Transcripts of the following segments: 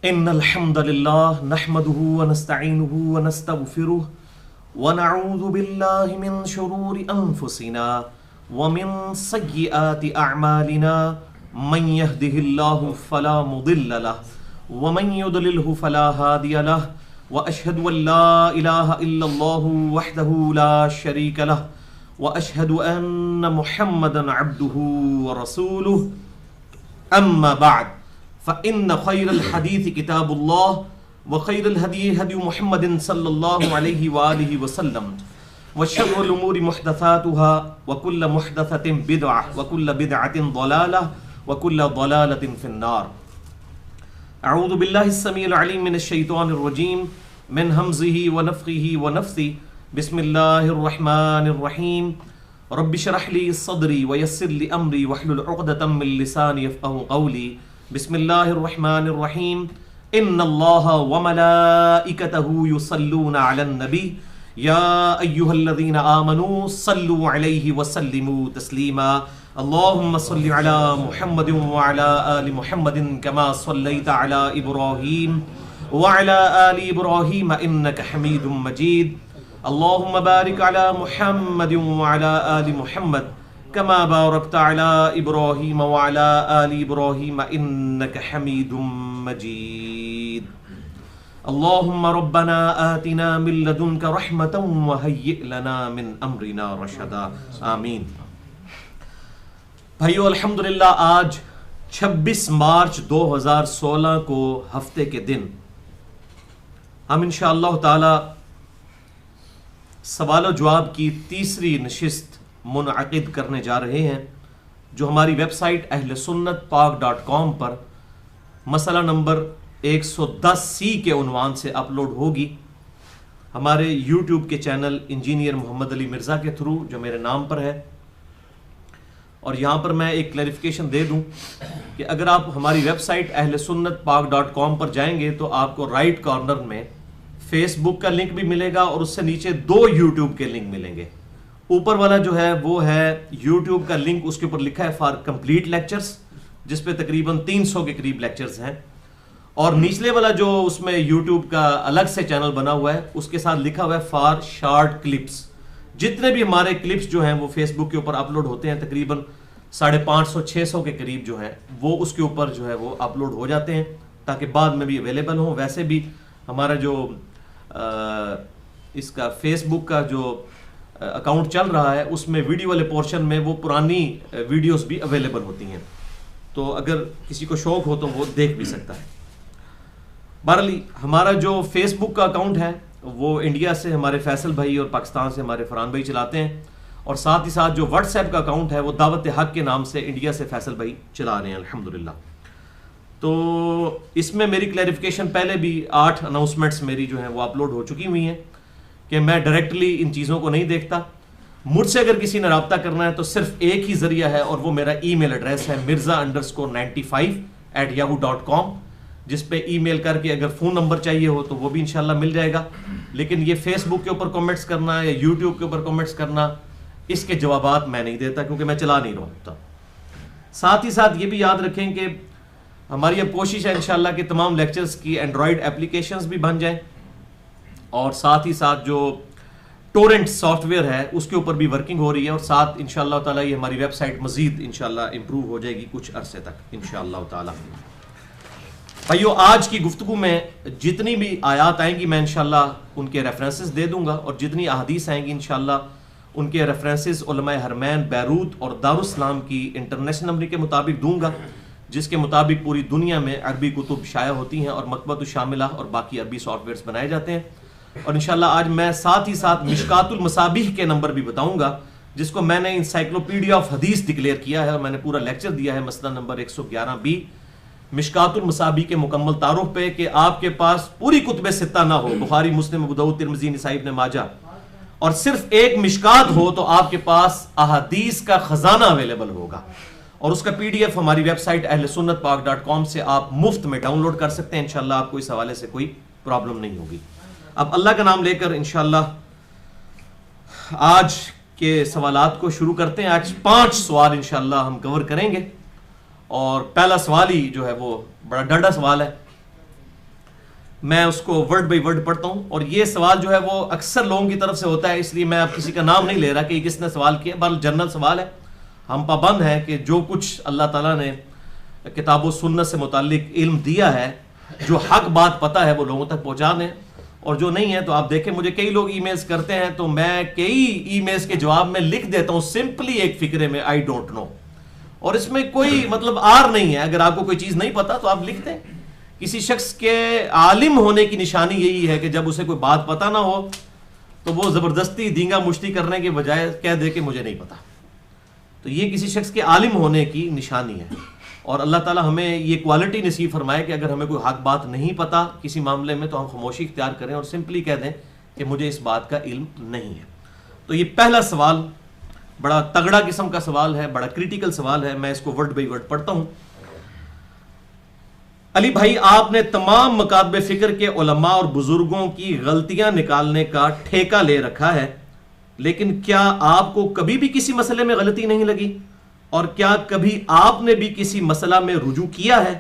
إن الحمد لله نحمده ونستعينه ونستغفره ونعوذ بالله من شرور أنفسنا ومن سيئات أعمالنا من يهده الله فلا مضل له ومن يضلله فلا هادي له وأشهد أن لا إله إلا الله وحده لا شريك له وأشهد أن محمدا عبده ورسوله أما بعد فإن خير الحديث كتاب الله وخير الهدي هدي محمد صلى الله عليه وآله وسلم وشر الأمور محدثاتها وكل محدثة بدعة وكل بدعة ضلالة وكل ضلالة في النار. أعوذ بالله السميع العليم من الشيطان الرجيم من همزه ونفخه ونفثه. بسم الله الرحمن الرحيم. رب اشرح لي صدري ويسر لي أمري واحلل عقدة من لساني يفقهوا قولي. بسم الله الرحمن الرحيم. إن الله وملائكته يصلون على النبي يا أيها الذين آمنوا صلوا عليه وسلموا تسليما. اللهم صل على محمد وعلى آل محمد كما صليت على إبراهيم وعلى آل إبراهيم إنك حميد مجيد. اللهم بارك على محمد وعلى آل محمد كما باركت على إبراهيم وعلى آل إبراهيم إنك حميد مجيد. اللهم ربنا آتنا من لدنك رحمة وهيئ لنا من أمرنا رشدا. آمین. بھائیو الحمدللہ آج 26 مارچ 2016 کو ہفتے کے دن ہم انشاءاللہ تعالی سوال و جواب کی تیسری نشست منعقد کرنے جا رہے ہیں جو ہماری ویب سائٹ اہل سنت پاک.com پر مسئلہ نمبر 110C کے عنوان سے اپلوڈ ہوگی. ہمارے یوٹیوب کے چینل انجینئر محمد علی مرزا کے تھرو جو میرے نام پر ہے. اور یہاں پر میں ایک کلیریفیکیشن دے دوں کہ اگر آپ ہماری ویب سائٹ اہل سنت پاک.com پر جائیں گے تو آپ کو رائٹ کارنر میں فیس بک کا لنک بھی ملے گا اور اس سے نیچے 2 یوٹیوب کے لنک ملیں گے. اوپر والا جو ہے وہ ہے یوٹیوب کا لنک, اس کے اوپر لکھا ہے فار کمپلیٹ لیکچرز جس پہ تقریباً 300 کے قریب لیکچرز ہیں. اور نچلے والا جو اس میں یوٹیوب کا الگ سے چینل بنا ہوا ہے اس کے ساتھ لکھا ہوا ہے فار شارٹ کلپس. جتنے بھی ہمارے کلپس جو ہیں وہ فیس بک کے اوپر اپلوڈ ہوتے ہیں تقریباً 550-600 کے قریب جو ہیں وہ اس کے اوپر جو ہے وہ اپلوڈ ہو جاتے ہیں تاکہ بعد میں بھی اویلیبل ہوں. ویسے بھی ہمارا جو اس کا فیس بک کا جو اکاؤنٹ چل رہا ہے اس میں ویڈیو والے پورشن میں وہ پرانی ویڈیوز بھی اویلیبل ہوتی ہیں, تو اگر کسی کو شوق ہو تو وہ دیکھ بھی سکتا ہے. بہرحال ہمارا جو فیس بک کا اکاؤنٹ ہے وہ انڈیا سے ہمارے فیصل بھائی اور پاکستان سے ہمارے فرحان بھائی چلاتے ہیں, اور ساتھ ہی ساتھ جو واٹس ایپ کا اکاؤنٹ ہے وہ دعوت حق کے نام سے انڈیا سے فیصل بھائی چلا رہے ہیں الحمدللہ. تو اس میں میری کلیریفیکیشن پہلے بھی 8 اناؤنسمنٹس میری جو ہیں وہ اپلوڈ ہو چکی ہوئی ہیں کہ میں ڈائریکٹلی ان چیزوں کو نہیں دیکھتا. مجھ سے اگر کسی نے رابطہ کرنا ہے تو صرف ایک ہی ذریعہ ہے اور وہ میرا ای میل ایڈریس ہے mirza_95@yahoo.com, جس پہ ای میل کر کے اگر فون نمبر چاہیے ہو تو وہ بھی انشاءاللہ مل جائے گا. لیکن یہ فیس بک کے اوپر کمنٹس کرنا یا یوٹیوب کے اوپر کمنٹس کرنا اس کے جوابات میں نہیں دیتا کیونکہ میں چلا نہیں رہا ہوتا. ساتھ ہی ساتھ یہ بھی یاد رکھیں کہ ہماری اب کوشش ہے انشاءاللہ کہ تمام لیکچرز کی اینڈرائڈ اپلیکیشنز بھی بن جائیں, اور ساتھ ہی ساتھ جو ٹورنٹ سافٹ ویئر ہے اس کے اوپر بھی ورکنگ ہو رہی ہے, اور ساتھ انشاءاللہ تعالی یہ ہماری ویب سائٹ مزید انشاءاللہ امپروو ہو جائے گی کچھ عرصے تک انشاءاللہ تعالی. بھائیو آج کی گفتگو میں جتنی بھی آیات آئیں گی میں انشاءاللہ ان کے ریفرنسز دے دوں گا, اور جتنی احادیث آئیں گی انشاءاللہ ان کے ریفرنسز علماء حرمین بیروت اور دارالاسلام کی انٹرنیشنل نمبر کے مطابق دوں گا, جس کے مطابق پوری دنیا میں عربی کتب شائع ہوتی ہیں اور مکتبۃ الشاملہ اور باقی عربی سافٹ ویئرز بنائے جاتے ہیں. اور انشاءاللہ آج میں ساتھ ہی ساتھ مشکات المصابیح کے نمبر بھی بتاؤں گا جس کو میں نے انسائکلوپیڈیا آف حدیث ڈکلیئر کیا ہے, اور میں نے پورا لیکچر دیا ہے مسئلہ نمبر 111B مشکات المصابیح کے مکمل تعارف پہ کہ آپ کے پاس پوری کتب ستہ نہ ہو, بخاری مسلم ابو داؤد ترمذی نسائی ابن ماجہ, اور صرف ایک مشکات ہو تو آپ کے پاس احادیث کا خزانہ اویلیبل ہوگا. اور اس کا PDF ہماری ویب سائٹ اہل سنت پاک.com سے آپ مفت میں ڈاؤن لوڈ کر سکتے ہیں. انشاءاللہ آپ کو اس حوالے سے کوئی پرابلم نہیں ہوگی. اب اللہ کا نام لے کر انشاءاللہ آج کے سوالات کو شروع کرتے ہیں. آج 5 سوال انشاءاللہ ہم کور کریں گے, اور پہلا سوال ہی جو ہے وہ بڑا ڈنڈا سوال ہے میں اس کو ورڈ بائی ورڈ پڑھتا ہوں، اور یہ سوال جو ہے وہ اکثر لوگوں کی طرف سے ہوتا ہے، اس لیے میں اب کسی کا نام نہیں لے رہا کہ کس نے سوال کیا، بہرحال جنرل سوال ہے. ہم پابند ہیں کہ جو کچھ اللہ تعالیٰ نے کتاب و سنت سے متعلق علم دیا ہے، جو حق بات پتہ ہے وہ لوگوں تک پہنچا دیں، اور جو نہیں ہے تو آپ دیکھیں مجھے کئی لوگ ای میلز کرتے ہیں تو میں کئی ای میلز کے جواب میں لکھ دیتا ہوں سمپلی ایک فقرے میں آئی ڈونٹ نو، اور اس میں کوئی مطلب آر نہیں ہے. اگر آپ کو کوئی چیز نہیں پتا تو آپ لکھ دیں. کسی شخص کے عالم ہونے کی نشانی یہی ہے کہ جب اسے کوئی بات پتہ نہ ہو تو وہ زبردستی دینگا مشتی کرنے کے بجائے کہہ دے کہ مجھے نہیں پتا. تو یہ کسی شخص کے عالم ہونے کی نشانی ہے، اور اللہ تعالیٰ ہمیں یہ کوالٹی نصیب فرمائے کہ اگر ہمیں کوئی حق بات نہیں پتا کسی معاملے میں تو ہم خاموشی اختیار کریں اور سمپلی کہہ دیں کہ مجھے اس بات کا علم نہیں ہے. تو یہ پہلا سوال بڑا تگڑا قسم کا سوال ہے، بڑا کریٹیکل سوال ہے. میں اس کو ورڈ بائی ورڈ پڑھتا ہوں. علی بھائی، آپ نے تمام مکاتب فکر کے علماء اور بزرگوں کی غلطیاں نکالنے کا ٹھیکہ لے رکھا ہے، لیکن کیا آپ کو کبھی بھی کسی مسئلے میں غلطی نہیں لگی؟ اور کیا کبھی آپ نے بھی کسی مسئلہ میں رجوع کیا ہے؟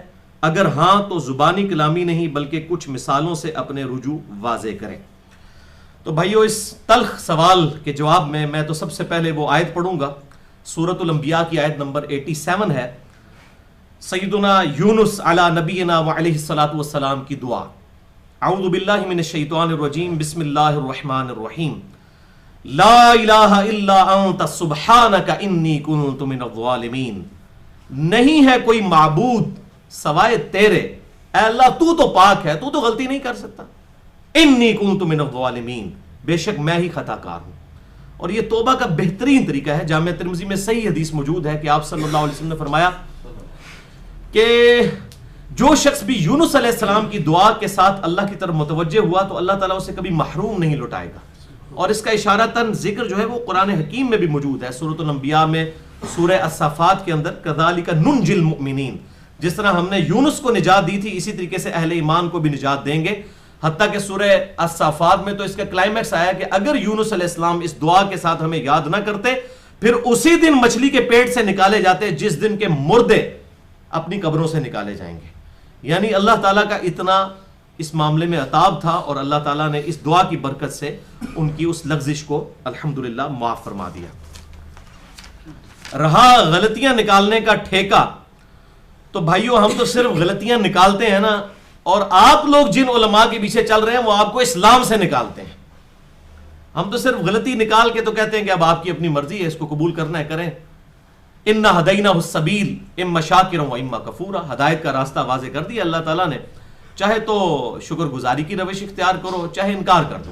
اگر ہاں تو زبانی کلامی نہیں بلکہ کچھ مثالوں سے اپنے رجوع واضح کریں. تو بھائیو، اس تلخ سوال کے جواب میں تو سب سے پہلے وہ آیت پڑھوں گا. سورۃ الانبیاء کی آیت نمبر 87 ہے. سیدنا یونس علی نبینا وعلیہ الصلوۃ والسلام کی دعا. اعوذ باللہ من الشیطان الرجیم، بسم اللہ الرحمن الرحیم. لا الہ الا انت سبحانک انی کنت من الظالمین. نہیں ہے کوئی معبود سوائے تیرے، اے اللہ تو تو پاک ہے، تو تو غلطی نہیں کر سکتا. انی کنت من الظالمین، بے شک میں ہی خطا کار ہوں. اور یہ توبہ کا بہترین طریقہ ہے. جامع ترمذی میں صحیح حدیث موجود ہے کہ آپ صلی اللہ علیہ وسلم نے فرمایا کہ جو شخص بھی یونس علیہ السلام کی دعا کے ساتھ اللہ کی طرف متوجہ ہوا تو اللہ تعالیٰ اسے کبھی محروم نہیں لوٹائے گا. اور اس کا اشارتاً ذکر جو ہے وہ قرآن حکیم میں بھی موجود ہے. سورۃ الانبیاء میں سورہ الصافات کے اندر کذالک ننجی المؤمنین، جس طرح ہم نے یونس کو نجات دی تھی اسی طریقے سے اہل ایمان کو بھی نجات دیں گے. حتیٰ کہ سورہ الصافات میں تو اس کا کلائمیکس آیا کہ اگر یونس علیہ السلام اس دعا کے ساتھ ہمیں یاد نہ کرتے پھر اسی دن مچھلی کے پیٹ سے نکالے جاتے جس دن کے مردے اپنی قبروں سے نکالے جائیں گے. یعنی اللہ تعالیٰ کا اتنا اس معاملے میں عطاب تھا، اور اللہ تعالیٰ نے اس دعا کی برکت سے ان کی اس لغزش کو الحمدللہ معاف فرما دیا. رہا غلطیاں نکالنے کا ٹھیکہ، تو بھائیو ہم تو صرف غلطیاں نکالتے ہیں نا، اور آپ لوگ جن علماء کے پیچھے چل رہے ہیں وہ آپ کو اسلام سے نکالتے ہیں. ہم تو صرف غلطی نکال کے تو کہتے ہیں کہ اب آپ کی اپنی مرضی ہے، اس کو قبول کرنا ہے کریں. انا ہدیناہ السبیل اما شاکرا و اما کفورا، ہدایت کا راستہ واضح کر دیا اللہ تعالیٰ نے. چاہے تو شکر گزاری کی روش اختیار کرو، چاہے انکار کر دو.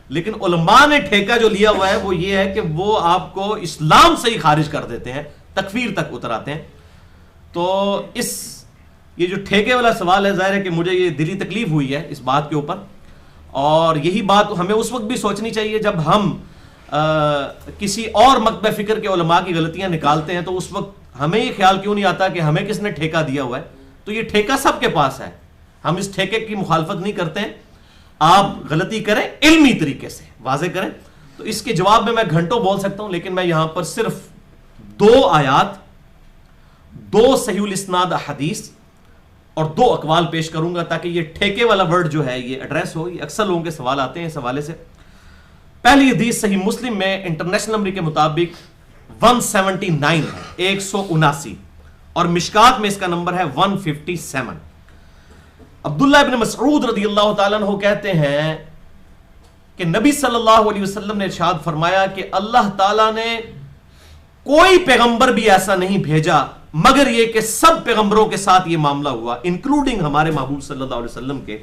لیکن علماء نے ٹھیکہ جو لیا ہوا ہے وہ یہ ہے کہ وہ آپ کو اسلام سے ہی خارج کر دیتے ہیں، تکفیر تک اتراتے ہیں. تو یہ جو ٹھیکے والا سوال ہے، ظاہر ہے کہ مجھے یہ دلی تکلیف ہوئی ہے اس بات کے اوپر، اور یہی بات ہمیں اس وقت بھی سوچنی چاہیے جب ہم کسی اور مکتب فکر کے علماء کی غلطیاں نکالتے ہیں تو اس وقت ہمیں یہ خیال کیوں نہیں آتا کہ ہمیں کس نے ٹھیکہ دیا ہوا ہے. تو یہ ٹھیکہ سب کے پاس ہے، ہم اس ٹھیکے کی مخالفت نہیں کرتے ہیں. آپ غلطی کریں علمی طریقے سے واضح کریں. تو اس کے جواب میں گھنٹوں بول سکتا ہوں، لیکن میں یہاں پر صرف 2 آیات، 2 صحیح الاسناد احادیث اور 2 اقوال پیش کروں گا تاکہ یہ ٹھیکے والا ورڈ جو ہے یہ ایڈریس ہو. یہ اکثر لوگوں کے سوال آتے ہیں اس حوالے سے. پہلی حدیث صحیح مسلم میں انٹرنیشنل نمبر کے مطابق 179 ہے، 179، اور مشکات میں اس کا نمبر ہے 157. عبداللہ ابن مسعود رضی اللہ تعالیٰ عنہ کہتے ہیں کہ نبی صلی اللہ علیہ وسلم نے ارشاد فرمایا کہ اللہ تعالیٰ نے کوئی پیغمبر بھی ایسا نہیں بھیجا مگر یہ کہ سب پیغمبروں کے ساتھ یہ معاملہ ہوا، انکلوڈنگ ہمارے محبوب صلی اللہ علیہ وسلم کے،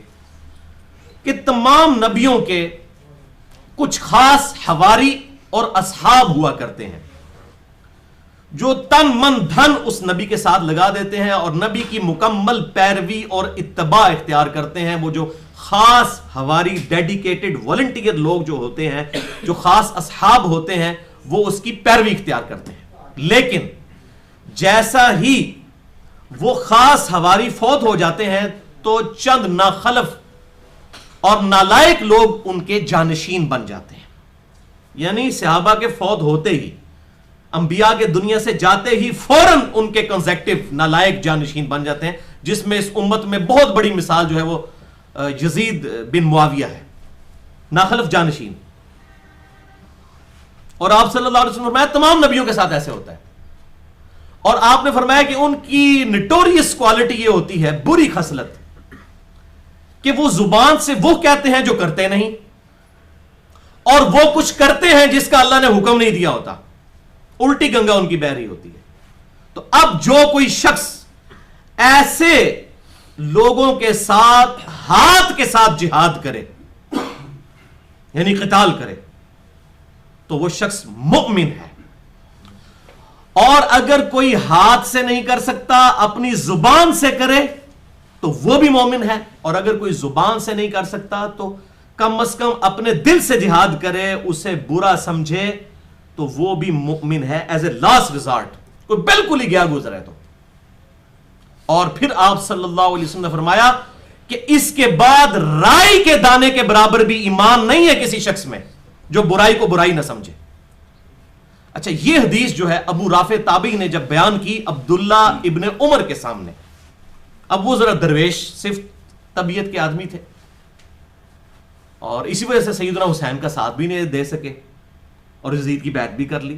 کہ تمام نبیوں کے کچھ خاص حواری اور اصحاب ہوا کرتے ہیں جو تن من دھن اس نبی کے ساتھ لگا دیتے ہیں اور نبی کی مکمل پیروی اور اتباع اختیار کرتے ہیں. وہ جو خاص حواری، ڈیڈیکیٹڈ والنٹیئر لوگ جو ہوتے ہیں، جو خاص اصحاب ہوتے ہیں، وہ اس کی پیروی اختیار کرتے ہیں. لیکن جیسا ہی وہ خاص حواری فوت ہو جاتے ہیں تو چند ناخلف اور نالائق لوگ ان کے جانشین بن جاتے ہیں. یعنی صحابہ کے فوت ہوتے ہی، انبیاء کے دنیا سے جاتے ہی فوراً ان کے کنزیکٹو نالائق جانشین بن جاتے ہیں، جس میں اس امت میں بہت بڑی مثال جو ہے وہ یزید بن معاویہ ہے، ناخلف جانشین، اور آپ صلی اللہ علیہ وسلم نے فرمایا تمام نبیوں کے ساتھ ایسے ہوتا ہے، اور آپ نے فرمایا کہ ان کی نٹوریس کوالٹی یہ ہوتی ہے، بری خصلت، کہ وہ زبان سے وہ کہتے ہیں جو کرتے نہیں، اور وہ کچھ کرتے ہیں جس کا اللہ نے حکم نہیں دیا ہوتا، الٹی گنگا ان کی بہ رہی ہوتی ہے۔ تو اب جو کوئی شخص ایسے لوگوں کے ساتھ ہاتھ کے ساتھ جہاد کرے، یعنی قتال کرے، تو وہ شخص مؤمن ہے، اور اگر کوئی ہاتھ سے نہیں کر سکتا اپنی زبان سے کرے تو وہ بھی مومن ہے، اور اگر کوئی زبان سے نہیں کر سکتا تو کم از کم اپنے دل سے جہاد کرے، اسے برا سمجھے، تو وہ بھی مؤمن ہے ایز اے لاسٹ ریزارٹ، کوئی بالکل ہی گیا گزرا ہے تو۔ اور پھر آپ صلی اللہ علیہ وسلم نے فرمایا کہ اس کے بعد رائی کے دانے کے برابر بھی ایمان نہیں ہے کسی شخص میں جو برائی کو برائی نہ سمجھے۔ اچھا، یہ حدیث جو ہے ابو رافع تابعی نے جب بیان کی عبداللہ ابن عمر کے سامنے، اب وہ ذرا درویش صرف طبیعت کے آدمی تھے، اور اسی وجہ سے سیدنا حسین کا ساتھ بھی نہیں دے سکے اور یزید کی بیعت بھی کر لی،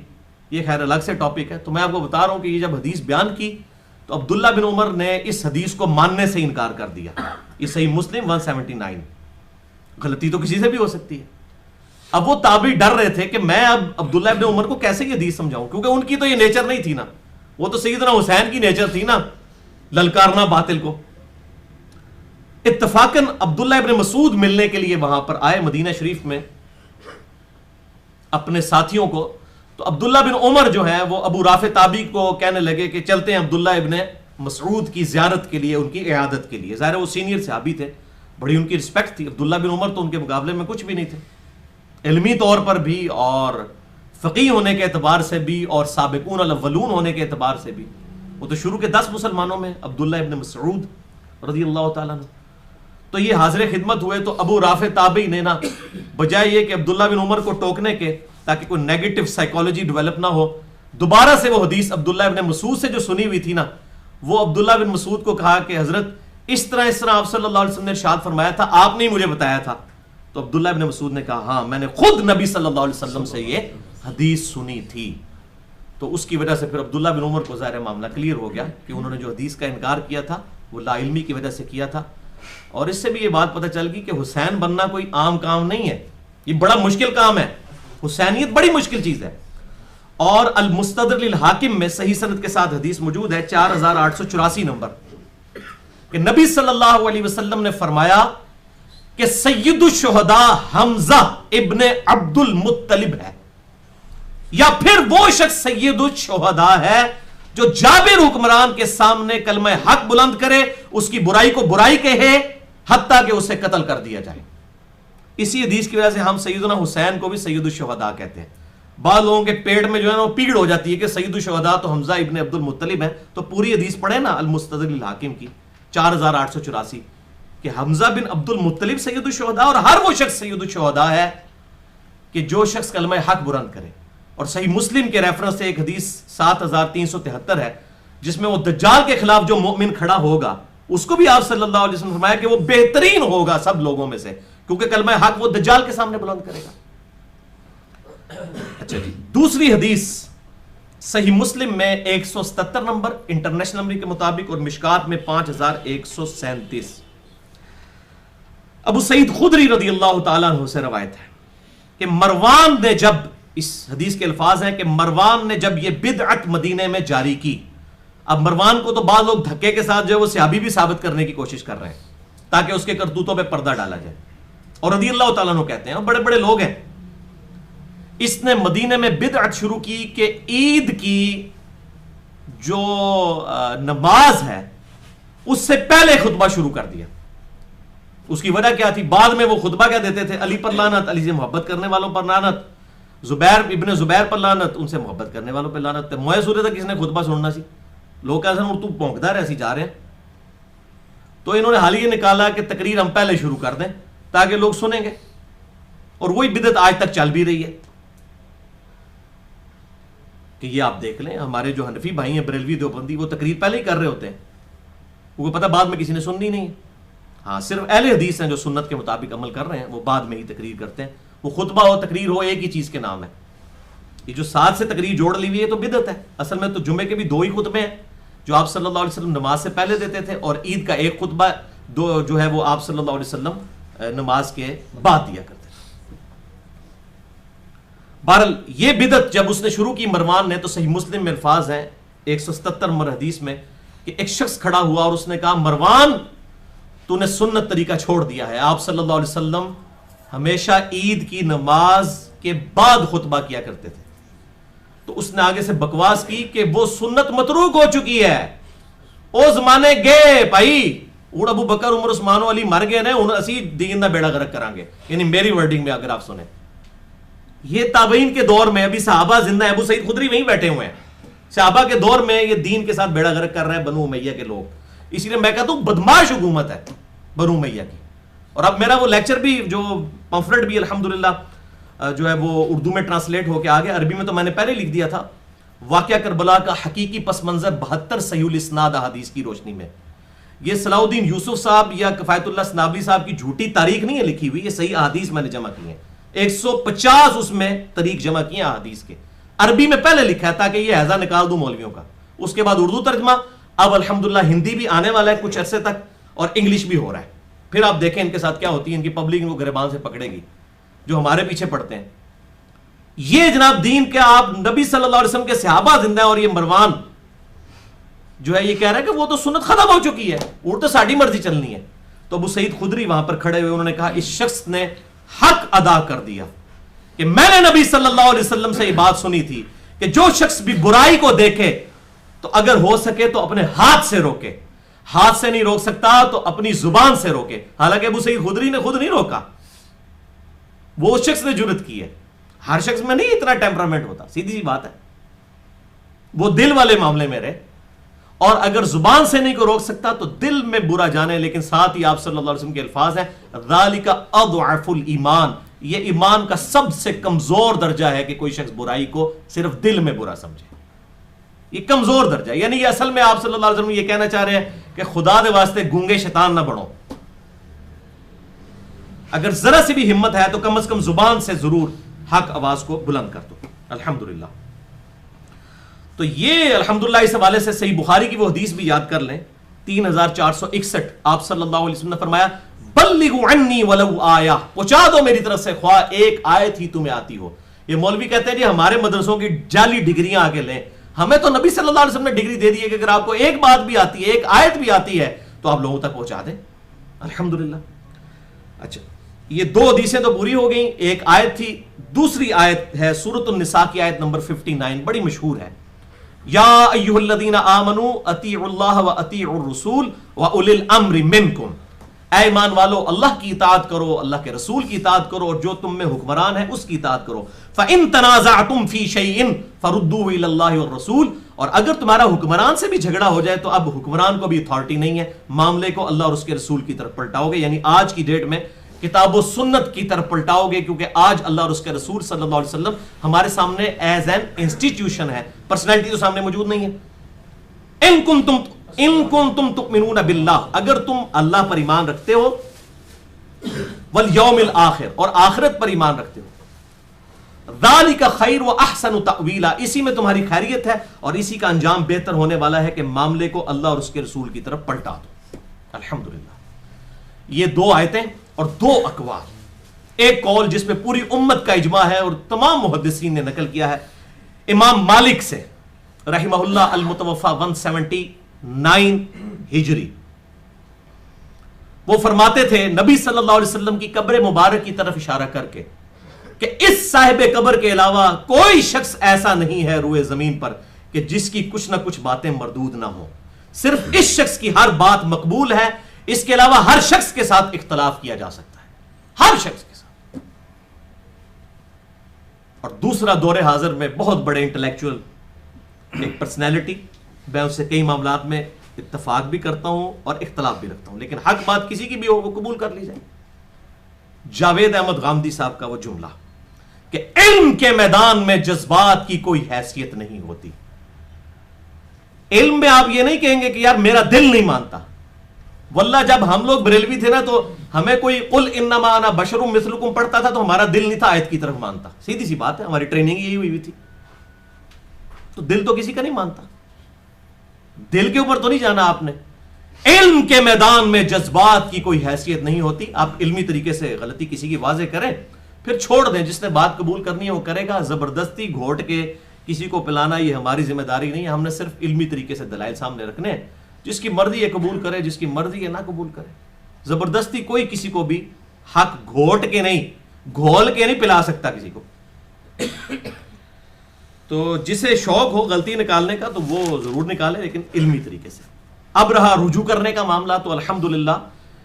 یہ خیر الگ سے ٹاپک ہے۔ تو میں آپ کو بتا رہا ہوں کہ یہ جب حدیث بیان کی تو عبداللہ بن عمر نے اس حدیث کو ماننے سے انکار کر دیا۔ یہ صحیح مسلم 179، غلطی تو کسی سے بھی ہو سکتی ہے۔ اب وہ تابعی ڈر رہے تھے کہ میں اب عبداللہ ابن عمر کو کیسے یہ حدیث سمجھاؤں، کیونکہ ان کی تو یہ نیچر نہیں تھی نا، وہ تو سیدنا حسین کی نیچر تھی نا، للکارنا باطل کو۔ اتفاقاً عبداللہ ابن مسعود ملنے کے لیے وہاں پر آئے مدینہ شریف میں اپنے ساتھیوں کو، تو عبداللہ بن عمر جو ہے وہ ابو رافع تابعی کو کہنے لگے کہ چلتے ہیں عبداللہ ابن مسعود کی زیارت کے لیے، ان کی عیادت کے لیے۔ ظاہر وہ سینئر صحابی تھے، بڑی ان کی رسپیکٹ تھی۔ عبداللہ بن عمر تو ان کے مقابلے میں کچھ بھی نہیں تھے، علمی طور پر بھی اور فقیہ ہونے کے اعتبار سے بھی اور سابقون الاولون ہونے کے اعتبار سے بھی۔ وہ تو شروع کے 10 مسلمانوں میں عبداللہ ابن مسعود رضی اللہ تعالیٰ عنہ۔ تو یہ حاضر خدمت ہوئے، تو ابو رافع تابعی نے نا بجائے یہ کہ عبداللہ بن عمر کو ٹوکنے کے تاکہ کوئی نیگیٹو سائیکالوجی ڈیولپ نہ ہو، دوبارہ سے وہ حدیث عبداللہ ابن مسعود سے جو سنی ہوئی تھی نا، وہ عبداللہ بن مسعود کو کہا کہ حضرت اس طرح آپ صلی اللہ علیہ وسلم نے ارشاد فرمایا تھا، آپ نے مجھے بتایا تھا۔ تو عبداللہ ابن مسعود نے کہا ہاں میں نے خود نبی صلی اللہ علیہ وسلم سے یہ حدیث سنی تھی۔ تو اس کی وجہ سے پھر عبداللہ بن عمر کو ظاہر معاملہ کلیئر ہو گیا کہ انہوں نے جو حدیث کا انکار کیا تھا وہ لا علمی کی وجہ سے کیا تھا، اور اس سے بھی یہ بات پتہ چل گئی کہ حسین بننا کوئی عام کام نہیں ہے، یہ بڑا مشکل کام ہے، حسینیت بڑی مشکل چیز ہے۔ اور المستدرک للحاکم میں صحیح سند کے ساتھ حدیث موجود ہے 4884 نمبر، کہ نبی صلی اللہ علیہ وسلم نے فرمایا کہ سید الشہداء حمزہ ابن عبد المطلب ہے، یا پھر وہ شخص سید الشہداء ہے جو جابر حکمران کے سامنے کلمہ حق بلند کرے، اس کی برائی کو برائی کہے، حتیٰ کہ اسے قتل کر دیا جائے۔ اسی حدیث کی وجہ سے ہم سیدنا حسین کو بھی سید الشہداء کہتے ہیں۔ بعض لوگوں کے پیٹ میں جو ہے نا وہ پیڑ ہو جاتی ہے کہ سید الشہداء تو حمزہ ابن عبد المطلب ہے، تو پوری حدیث پڑھے نا المستدرک للحاکم کی 4884، کہ حمزہ بن عبد المطلب سید الشہداء، اور ہر وہ شخص سید الشہداء ہے کہ جو شخص کلمہ حق بلند کرے۔ اور صحیح مسلم کے ریفرنس سے ایک حدیث 7373 ہے جس میں وہ دجال کے خلاف جو مومن کھڑا ہوگا اس کو بھی آپ صلی اللہ علیہ وسلم نے فرمایا کہ وہ بہترین ہوگا سب لوگوں میں سے، کیونکہ کلمہ حق وہ دجال کے سامنے بلند کرے گا۔ اچھا جی، دوسری حدیث صحیح مسلم میں 177 نمبر انٹرنیشنل نمبر کے مطابق، اور مشکات میں 5137، ابو سعید خدری رضی اللہ تعالیٰ عنہ سے روایت ہے کہ مروان نے جب، اس حدیث کے الفاظ ہیں کہ مروان نے جب یہ بدعت مدینے میں جاری کی، اب مروان کو تو بعض لوگ دھکے کے ساتھ جو ہے وہ صحابی بھی ثابت کرنے کی کوشش کر رہے ہیں تاکہ اس کے کرتوتوں پہ پردہ ڈالا جائے، اور رضی اللہ تعالیٰ عنہ کہتے ہیں بڑے بڑے لوگ ہیں، اس نے مدینے میں بدعت شروع کی کہ عید کی جو نماز ہے اس سے پہلے خطبہ شروع کر دیا۔ اس کی وجہ کیا تھی؟ بعد میں وہ خطبہ کیا دیتے تھے؟ علی پر لعنت، علی سے محبت کرنے والوں پر لعنت، زبیر ابن زبیر پر لعنت، ان سے محبت کرنے والوں پر لعنت۔ موئے سورے تک کس نے خطبہ سننا سی؟ لوگ کہتے ہیں تو پونکتا رہے ایسی جا رہے ہیں، تو انہوں نے حال یہ نکالا کہ تقریر ہم پہلے شروع کر دیں تاکہ لوگ سنیں گے، اور وہی بدعت آج تک چل بھی رہی ہے کہ یہ آپ دیکھ لیں ہمارے جو حنفی بھائی ہیں بریلوی دیوبندی، وہ تقریر پہلے ہی کر رہے ہوتے ہیں کیونکہ پتہ بعد میں کسی نے سننی نہیں ہے۔ ہاں صرف اہل حدیث ہیں جو سنت کے مطابق عمل کر رہے ہیں، وہ بعد میں ہی تقریر کرتے ہیں. وہ خطبہ ہو تقریر ہو ایک ہی چیز کے نام ہے. یہ جو ساتھ سے تقریر جوڑ لی ہوئی ہے تو بدعت ہے. اصل میں تو جمعے کے بھی 2 ہی خطبے ہیں جو آپ صلی اللہ علیہ وسلم نماز سے پہلے دیتے تھے، اور عید کا ایک خطبہ جو ہے وہ آپ صلی اللہ علیہ وسلم نماز کے بعد دیا کرتے تھے. بہرحال یہ بدعت جب اس نے شروع کی مروان نے، تو صحیح مسلم میں الفاظ ہیں 177 نمبر حدیث میں کہ ایک شخص کھڑا ہوا اور اس نے کہا مروان تو نے سنت طریقہ چھوڑ دیا ہے. آپ صلی اللہ علیہ وسلم ہمیشہ عید کی نماز کے بعد خطبہ کیا کرتے تھے. تو اس نے آگے سے بکواس کی کہ وہ سنت متروک ہو چکی ہے. او زمانے گئے بھائی، اور ابو بکر عمر عثمان و علی مر گئے نے، ان اسی دین دا بیڑا غرق کریں گے. یعنی میری ورڈنگ میں اگر آپ سنیں، یہ تابعین کے دور میں ابھی صحابہ زندہ ہیں، ابو سعید خدری وہیں بیٹھے ہوئے ہیں. صحابہ کے دور میں یہ دین کے ساتھ بیڑا غرق کر رہے ہیں بنو امیہ کے لوگ. اسی لیے میں کہتا ہوں بدماش حکومت ہے بنو امیہ کی. اور اب میرا وہ لیکچر بھی جو پمفلٹ بھی الحمدللہ جو ہے وہ اردو میں ٹرانسلیٹ ہو کے آ گیا. عربی میں تو میں نے پہلے لکھ دیا تھا. واقعہ کربلا کا حقیقی پس منظر 72 صحیح الاسناد احادیث کی روشنی میں. یہ صلاح الدین یوسف صاحب یا کفایت اللہ سنابلی صاحب کی جھوٹی تاریخ نہیں ہے لکھی ہوئی، یہ صحیح احادیث میں نے جمع کی ہیں. 150 اس میں طریق جمع کیے ہیں احادیث کے. عربی میں پہلے لکھا ہے تاکہ یہ حیضہ نکال دوں مولویوں کا. اس کے بعد اردو ترجمہ، اب الحمدللہ ہندی بھی آنے والا ہے کچھ عرصے تک، اور انگلش بھی ہو رہا ہے. پھر آپ دیکھیں ان کے ساتھ کیا ہوتی ہے. ان کی پبلک ان کو گریبان سے پکڑے گی جو ہمارے پیچھے پڑتے ہیں. یہ جناب دین کے آپ نبی صلی اللہ علیہ وسلم کے صحابہ زندہ ہیں، اور یہ مروان جو ہے یہ کہہ رہا ہے کہ وہ تو سنت ختم ہو چکی ہے، وہ تو ساڑھی مرضی چلنی ہے. تو ابو سعید خدری وہاں پر کھڑے ہوئے، انہوں نے کہا اس شخص نے حق ادا کر دیا کہ میں نے نبی صلی اللہ علیہ وسلم سے یہ بات سنی تھی کہ جو شخص بھی برائی کو دیکھے تو اگر ہو سکے تو اپنے ہاتھ سے روکے، ہاتھ سے نہیں روک سکتا تو اپنی زبان سے روکے. حالانکہ ابو سعید خدری نے خود نہیں روکا، وہ اس شخص نے جرأت کی ہے. ہر شخص میں نہیں اتنا ٹیمپرامنٹ ہوتا، سیدھی سی بات ہے. وہ دل والے معاملے میں رہے، اور اگر زبان سے نہیں کو روک سکتا تو دل میں برا جانے. لیکن ساتھ ہی آپ صلی اللہ علیہ وسلم کے الفاظ ہیں ذالک اضعف الایمان، یہ ایمان کا سب سے کمزور درجہ ہے کہ کوئی شخص برائی کو صرف دل میں برا سمجھے. یہ کمزور درجہ ہے. یعنی یہ اصل میں آپ صلی اللہ علیہ وسلم یہ کہنا چاہ رہے ہیں کہ خدا دے واسطے گونگے شیطان نہ بنو. اگر ذرا سی بھی ہمت ہے تو کم از کم زبان سے ضرور حق آواز کو بلند کر دو. الحمدللہ. تو یہ الحمدللہ اس حوالے سے صحیح بخاری کی وہ حدیث بھی یاد کر لیں 3461. آپ صلی اللہ علیہ وسلم نے فرمایا بلغوا عنی ولو آیہ، پہنچا دو میری طرف سے خواہ ایک آیت ہی تمہیں آتی ہو. یہ مولوی کہتے ہیں جی ہمارے مدرسوں کی جعلی ڈگریاں آگے لیں. ہمیں تو نبی صلی اللہ علیہ وسلم نے ڈگری دے دی ہے کہ اگر آپ کو ایک بات بھی آتی ہے، ایک آیت بھی آتی ہے تو آپ لوگوں تک پہنچا دیں. الحمدللہ. اچھا یہ 2 حدیثیں تو پوری ہو گئیں، ایک آیت تھی. دوسری آیت ہے سورۃ النساء کی آیت نمبر 59، بڑی مشہور ہے. یا ایھا الذین آمنوا اطیعوا اللہ واطیعوا الرسول واولی الامر منکم، اے ایمان والو اللہ کی اطاعت کرو، اللہ کے رسول کی اطاعت کرو، اور جو تم میں حکمران ہے اس کی اطاعت کرو. فَإِن تَنَازَعْتُمْ فِي شَيْءٍ فَرُدُّوهُ إِلَى اللَّهِ وَالرَّسُولِ، اور اگر تمہارا حکمران سے بھی جھگڑا ہو جائے تو اب حکمران کو بھی اتھارٹی نہیں ہے، معاملے کو اللہ اور اس کے رسول کی طرف پلٹاؤ گے. یعنی آج کی ڈیٹ میں کتاب و سنت کی طرف پلٹاؤ گے، کیونکہ آج اللہ اور اس کے رسول صلی اللہ علیہ وسلم ہمارے سامنے ایز این انسٹیٹیوشن ہے، پرسنالٹی تو سامنے موجود نہیں ہے. ان کنتم تؤمنون باللہ، اگر تم اللہ پر ایمان رکھتے ہو، والیوم الآخر، اور آخرت پر ایمان رکھتے ہو، ذالک خیر و احسن تأویلا، اسی میں تمہاری خیریت ہے اور اسی کا انجام بہتر ہونے والا ہے کہ معاملے کو اللہ اور اس کے رسول کی طرف پلٹا دو. الحمدللہ. یہ 2 آیتیں اور 2 اقوال. ایک قول جس میں پوری امت کا اجماع ہے اور تمام محدثین نے نقل کیا ہے، امام مالک سے رحمہ اللہ المتوفى 179 ہجری. وہ فرماتے تھے نبی صلی اللہ علیہ وسلم کی قبر مبارک کی طرف اشارہ کر کے کہ اس صاحب قبر کے علاوہ کوئی شخص ایسا نہیں ہے روئے زمین پر کہ جس کی کچھ نہ کچھ باتیں مردود نہ ہوں. صرف اس شخص کی ہر بات مقبول ہے، اس کے علاوہ ہر شخص کے ساتھ اختلاف کیا جا سکتا ہے، ہر شخص کے ساتھ. اور دوسرا دور حاضر میں بہت بڑے انٹلیکچوئل ایک پرسنالٹی، میں اس سے کئی معاملات میں اتفاق بھی کرتا ہوں اور اختلاف بھی رکھتا ہوں، لیکن حق بات کسی کی بھی ہو وہ قبول کر لی جائے. جاوید احمد غامدی صاحب کا وہ جملہ کہ علم کے میدان میں جذبات کی کوئی حیثیت نہیں ہوتی. علم میں آپ یہ نہیں کہیں گے کہ یار میرا دل نہیں مانتا، واللہ جب ہم لوگ بریلوی تھے نا تو ہمیں کوئی قل انما انا بشر مثلکم پڑھتا تھا تو ہمارا دل نہیں تھا آیت کی طرف مانتا. سیدھی سی بات ہے, ہماری ٹریننگ یہی ہوئی تھی. تو دل تو کسی کا نہیں مانتا, دل کے اوپر تو نہیں جانا آپ نے. علم کے میدان میں جذبات کی کوئی حیثیت نہیں ہوتی. آپ علمی طریقے سے غلطی کسی کی واضح کریں پھر چھوڑ دیں, جس نے بات قبول کرنی ہے وہ کرے گا. زبردستی گھوٹ کے کسی کو پلانا یہ ہماری ذمہ داری نہیں ہے. ہم نے صرف علمی طریقے سے دلائل سامنے رکھنے ہیں. جس کی مرضی ہے قبول کرے, جس کی مرضی ہے نہ قبول کرے. زبردستی کوئی کسی کو بھی حق گھوٹ کے نہیں, گھول کے نہیں پلا سکتا کسی کو. تو جسے شوق ہو غلطی نکالنے کا تو وہ ضرور نکالے, لیکن علمی طریقے سے. اب رہا رجوع کرنے کا معاملہ, تو الحمدللہ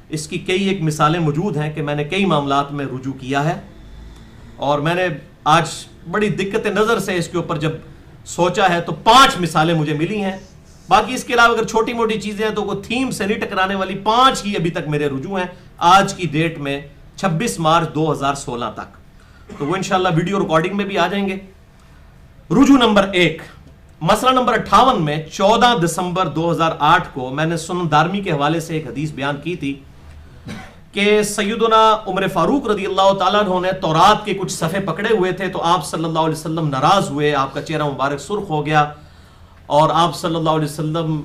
اس کی کئی ایک مثالیں موجود ہیں کہ میں نے کئی معاملات میں رجوع کیا ہے. اور میں نے آج بڑی دقت نظر سے اس کے اوپر جب سوچا ہے تو 5 مثالیں مجھے ملی ہیں. باقی اس کے علاوہ اگر چھوٹی موٹی چیزیں ہیں تو وہ تھیم سے نہیں ٹکرانے والی 5 ہی ابھی تک میرے رجوع ہیں آج کی ڈیٹ میں 26 مارچ 2016 تک. تو وہ انشاءاللہ ویڈیو ریکارڈنگ میں بھی آ جائیں گے. رجوع نمبر 1, مسئلہ نمبر 58 میں 14 دسمبر 2008 کو میں نے سنن دارمی کے حوالے سے ایک حدیث بیان کی تھی کہ سیدنا عمر فاروق رضی اللہ تعالیٰ عنہ نے تورات کے کچھ صفحے پکڑے ہوئے تھے تو آپ صلی اللہ علیہ وسلم ناراض ہوئے, آپ کا چہرہ مبارک سرخ ہو گیا اور آپ صلی اللہ علیہ وسلم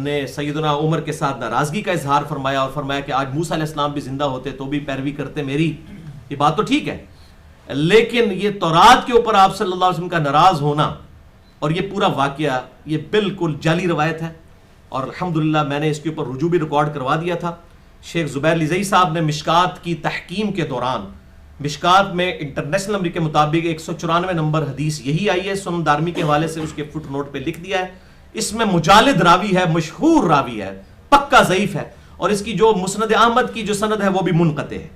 نے سیدنا عمر کے ساتھ ناراضگی کا اظہار فرمایا اور فرمایا کہ آج موسیٰ علیہ السلام بھی زندہ ہوتے تو بھی پیروی کرتے میری. یہ بات تو ٹھیک ہے, لیکن یہ تورات کے اوپر آپ صلی اللہ علیہ وسلم کا ناراض ہونا اور یہ پورا واقعہ یہ بالکل جعلی روایت ہے. اور الحمدللہ میں نے اس کے اوپر رجوع بھی ریکارڈ کروا دیا تھا. شیخ زبیر لزئی صاحب نے مشکات کی تحکیم کے دوران, مشکات میں انٹرنیشنل نمبر کے مطابق 194 نمبر حدیث یہی آئی ہے, سنن دارمی کے حوالے سے اس کے فٹ نوٹ پہ لکھ دیا ہے. اس میں مجالد راوی ہے, مشہور راوی ہے, پکا ضعیف ہے, اور اس کی جو مسند احمد کی جو سند ہے وہ بھی منقطع ہے.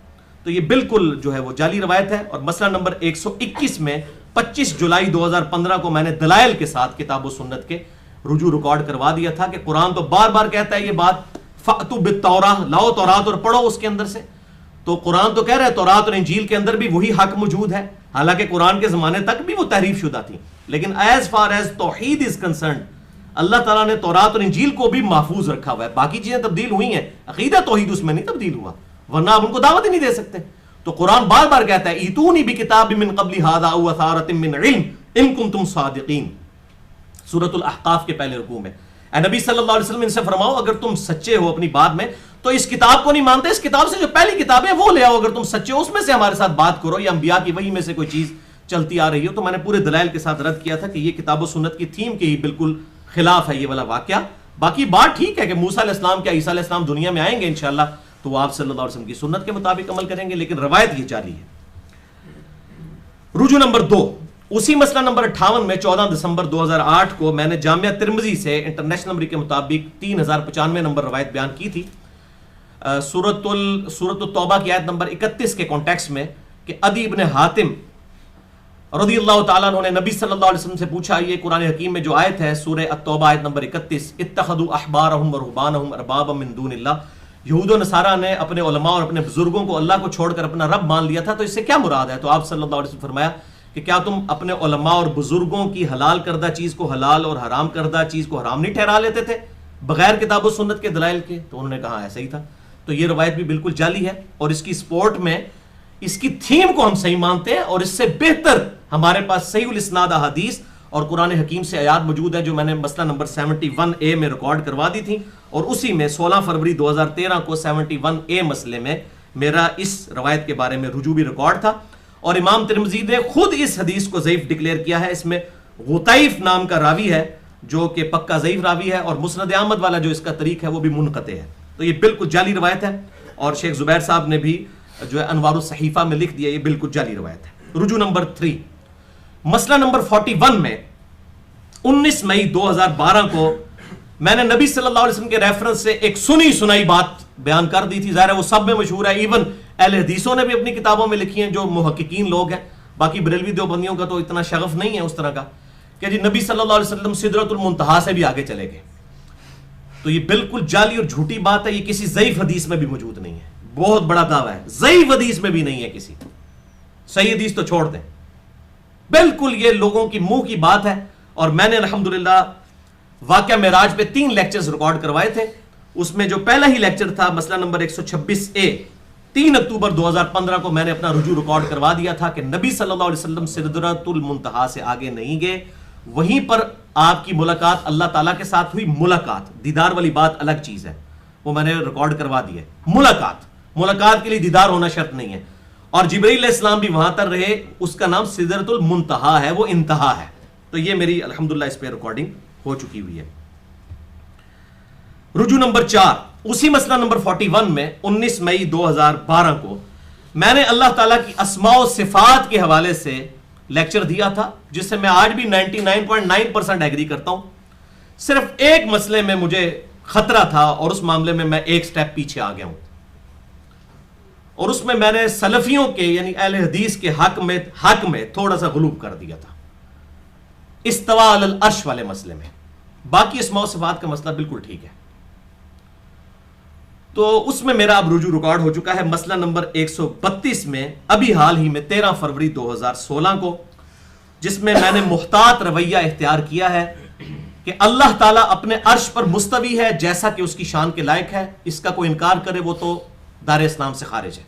تو یہ بالکل جو ہے وہ جعلی روایت ہے. اور مسئلہ نمبر 121 میں 25 جولائی 2015 کو میں نے دلائل کے ساتھ کتاب و سنت کے رجوع ریکارڈ کروا دیا تھا کہ قرآن تو بار بار کہتا ہے یہ بات, فَأْتُوا بِالتَّوْرَاةِ, لاؤ تورات اور پڑھو اس کے اندر سے. تو قرآن تو کہہ رہا ہے تورات اور انجیل کے اندر بھی وہی حق موجود ہے, حالانکہ قرآن کے زمانے تک بھی وہ تحریف شدہ تھی. لیکن ایز فار ایز توحید از کنسرنڈ اللہ تعالیٰ نے تورات اور انجیل کو بھی محفوظ رکھا ہوا ہے. باقی چیزیں تبدیل ہوئی ہیں, عقیدہ توحید اس میں نہیں تبدیل ہوا, ورنہ آپ ان کو دعوت ہی نہیں دے سکتے. تو قرآن بار بار کہتا ہے ایتونی بکتاب من قبل ھذا او اثارۃ من علم ان کنتم صادقین, سورۃ الاحقاف کے پہلے رکوع میں. اے نبی صلی اللہ علیہ وسلم ان سے فرماؤ اگر تم سچے ہو اپنی بات میں تو اس کتاب کو نہیں مانتے, اس کتاب سے جو پہلی کتاب ہے وہ لے آؤ. اگر تم سچے ہو اس میں سے ہمارے ساتھ بات کرو, یا انبیاء کی وحی میں سے کوئی چیز چلتی آ رہی ہو. تو میں نے پورے دلائل کے ساتھ رد کیا تھا کہ یہ کتاب و سنت کی تھیم کے ہی بالکل خلاف ہے یہ والا واقعہ. باقی بات ٹھیک ہے کہ موسیٰ علیہ السلام کیا عیسیٰ علیہ السلام دنیا میں آئیں گے انشاءاللہ تو وہ آپ صلی اللہ علیہ وسلم کی سنت کے مطابق عمل کریں گے, لیکن روایت یہ جعلی ہے. رجوع نمبر 2, اسی مسئلہ نمبر 58 میں 14 دسمبر 2008 کو میں نے جامعہ ترمذی سے انٹرنیشنل نمبر کے مطابق 3095 نمبر روایت بیان کی تھی سورۃ التوبہ کی آیت نمبر 31 کے کانٹیکس میں کہ عدی ابن حاتم رضی اللہ تعالیٰ عنہ نے نبی صلی اللہ علیہ وسلم سے پوچھا, یہ قرآن حکیم میں جو آیت ہے سورہ التوبہ آیت نمبر 31, اتخذوا احبارهم ورهبانهم اربابا من دون اللہ, یہود و نصارہ نے اپنے علماء اور اپنے بزرگوں کو اللہ کو چھوڑ کر اپنا رب مان لیا تھا, تو اس سے کیا مراد ہے؟ تو آپ صلی اللہ علیہ وسلم فرمایا کہ کیا تم اپنے علماء اور بزرگوں کی حلال کردہ چیز کو حلال اور حرام کردہ چیز کو حرام نہیں ٹھہرا لیتے تھے بغیر کتاب و سنت کے دلائل کے؟ تو انہوں نے کہا ایسا ہی تھا. تو یہ روایت بھی بالکل جعلی ہے, اور اس کی سپورٹ میں اس کی تھیم کو ہم صحیح مانتے ہیں, اور اس سے بہتر ہمارے پاس صحیح الاسناد احادیث اور قرآن حکیم سے آیات موجود ہیں جو میں نے مسئلہ نمبر 71A میں ریکارڈ کروا دی تھی, اور اسی میں 16 فروری 2013 کو 71A مسئلے میں میرا اس روایت کے بارے میں رجوع بھی ریکارڈ تھا. اور امام ترمذی نے خود اس حدیث کو ضعیف ڈکلیئر کیا ہے. اس میں غطیف نام کا راوی ہے جو کہ پکا ضعیف راوی ہے, اور مسند احمد والا جو اس کا طریق ہے وہ بھی منقطع ہے. تو یہ بالکل جعلی روایت ہے, اور شیخ زبیر صاحب نے بھی جو ہے انوار الصحیفہ میں لکھ دیا یہ بالکل جعلی روایت ہے. رجوع نمبر 3, مسئلہ نمبر 41 میں 19 مئی 2012 کو میں نے نبی صلی اللہ علیہ وسلم کے ریفرنس سے ایک سنی سنائی بات بیان کر دی تھی. ظاہر ہے وہ سب میں مشہور ہے, ایون اہل حدیثوں نے بھی اپنی کتابوں میں لکھی ہیں جو محققین لوگ ہیں. باقی بریلوی دیوبندیوں کا تو اتنا شغف نہیں ہے اس طرح کا کہ جی نبی صلی اللہ علیہ وسلم سدرۃ المنتہا سے بھی آگے چلے گئے. تو یہ بالکل جعلی اور جھوٹی بات ہے, یہ کسی ضعیف حدیث میں بھی موجود نہیں ہے. بہت بڑا دعویٰ ہے, ضعیف حدیث میں بھی نہیں ہے کسی. صحیح حدیث تو چھوڑ دیں, بالکل یہ لوگوں کی منہ کی بات ہے. اور میں نے الحمدللہ واقعہ معراج پہ 3 لیکچرز ریکارڈ کروائے تھے. اس میں جو پہلا ہی لیکچر تھا مسئلہ نمبر 126A 3 اکتوبر 2015 کو میں نے اپنا رجوع ریکارڈ کروا دیا تھا کہ نبی صلی اللہ علیہ وسلم سدرۃ المنتہا سے آگے نہیں گئے، وہیں پر آپ کی ملاقات اللہ تعالیٰ کے ساتھ ہوئی۔ ملاقات، دیدار والی بات الگ چیز ہے، وہ میں نے ریکارڈ کروا دی ہے۔ ملاقات کے لیے دیدار ہونا شرط نہیں ہے، اور جبرائیل علیہ السلام بھی وہاں تر رہے، اس کا نام سدرۃ المنتہا ہے، وہ انتہا ہے۔ تو یہ میری الحمدللہ اس پہ ریکارڈنگ ہو چکی ہوئی ہے۔ رجوع نمبر 4، اسی مسئلہ نمبر 41 میں 19 مئی 2012 کو میں نے اللہ تعالیٰ کی اسماء و صفات کے حوالے سے لیکچر دیا تھا، جس سے میں آج بھی 99.9% ایگری کرتا ہوں۔ صرف ایک مسئلے میں مجھے خطرہ تھا، اور اس معاملے میں میں ایک سٹیپ پیچھے آ گیا ہوں، اور اس میں نے سلفیوں کے یعنی اہل حدیث کے حق میں تھوڑا سا غلوب کر دیا تھا استواء علی العرش والے مسئلے میں۔ باقی اسماء و صفات کا مسئلہ بالکل ٹھیک ہے۔ تو اس میں میرا اب رجوع ریکارڈ ہو چکا ہے مسئلہ نمبر 132 میں، ابھی حال ہی میں 13 فروری 2016 کو، جس میں نے محتاط رویہ اختیار کیا ہے کہ اللہ تعالیٰ اپنے عرش پر مستوی ہے جیسا کہ اس کی شان کے لائق ہے۔ اس کا کوئی انکار کرے وہ تو دار اسلام سے خارج ہے،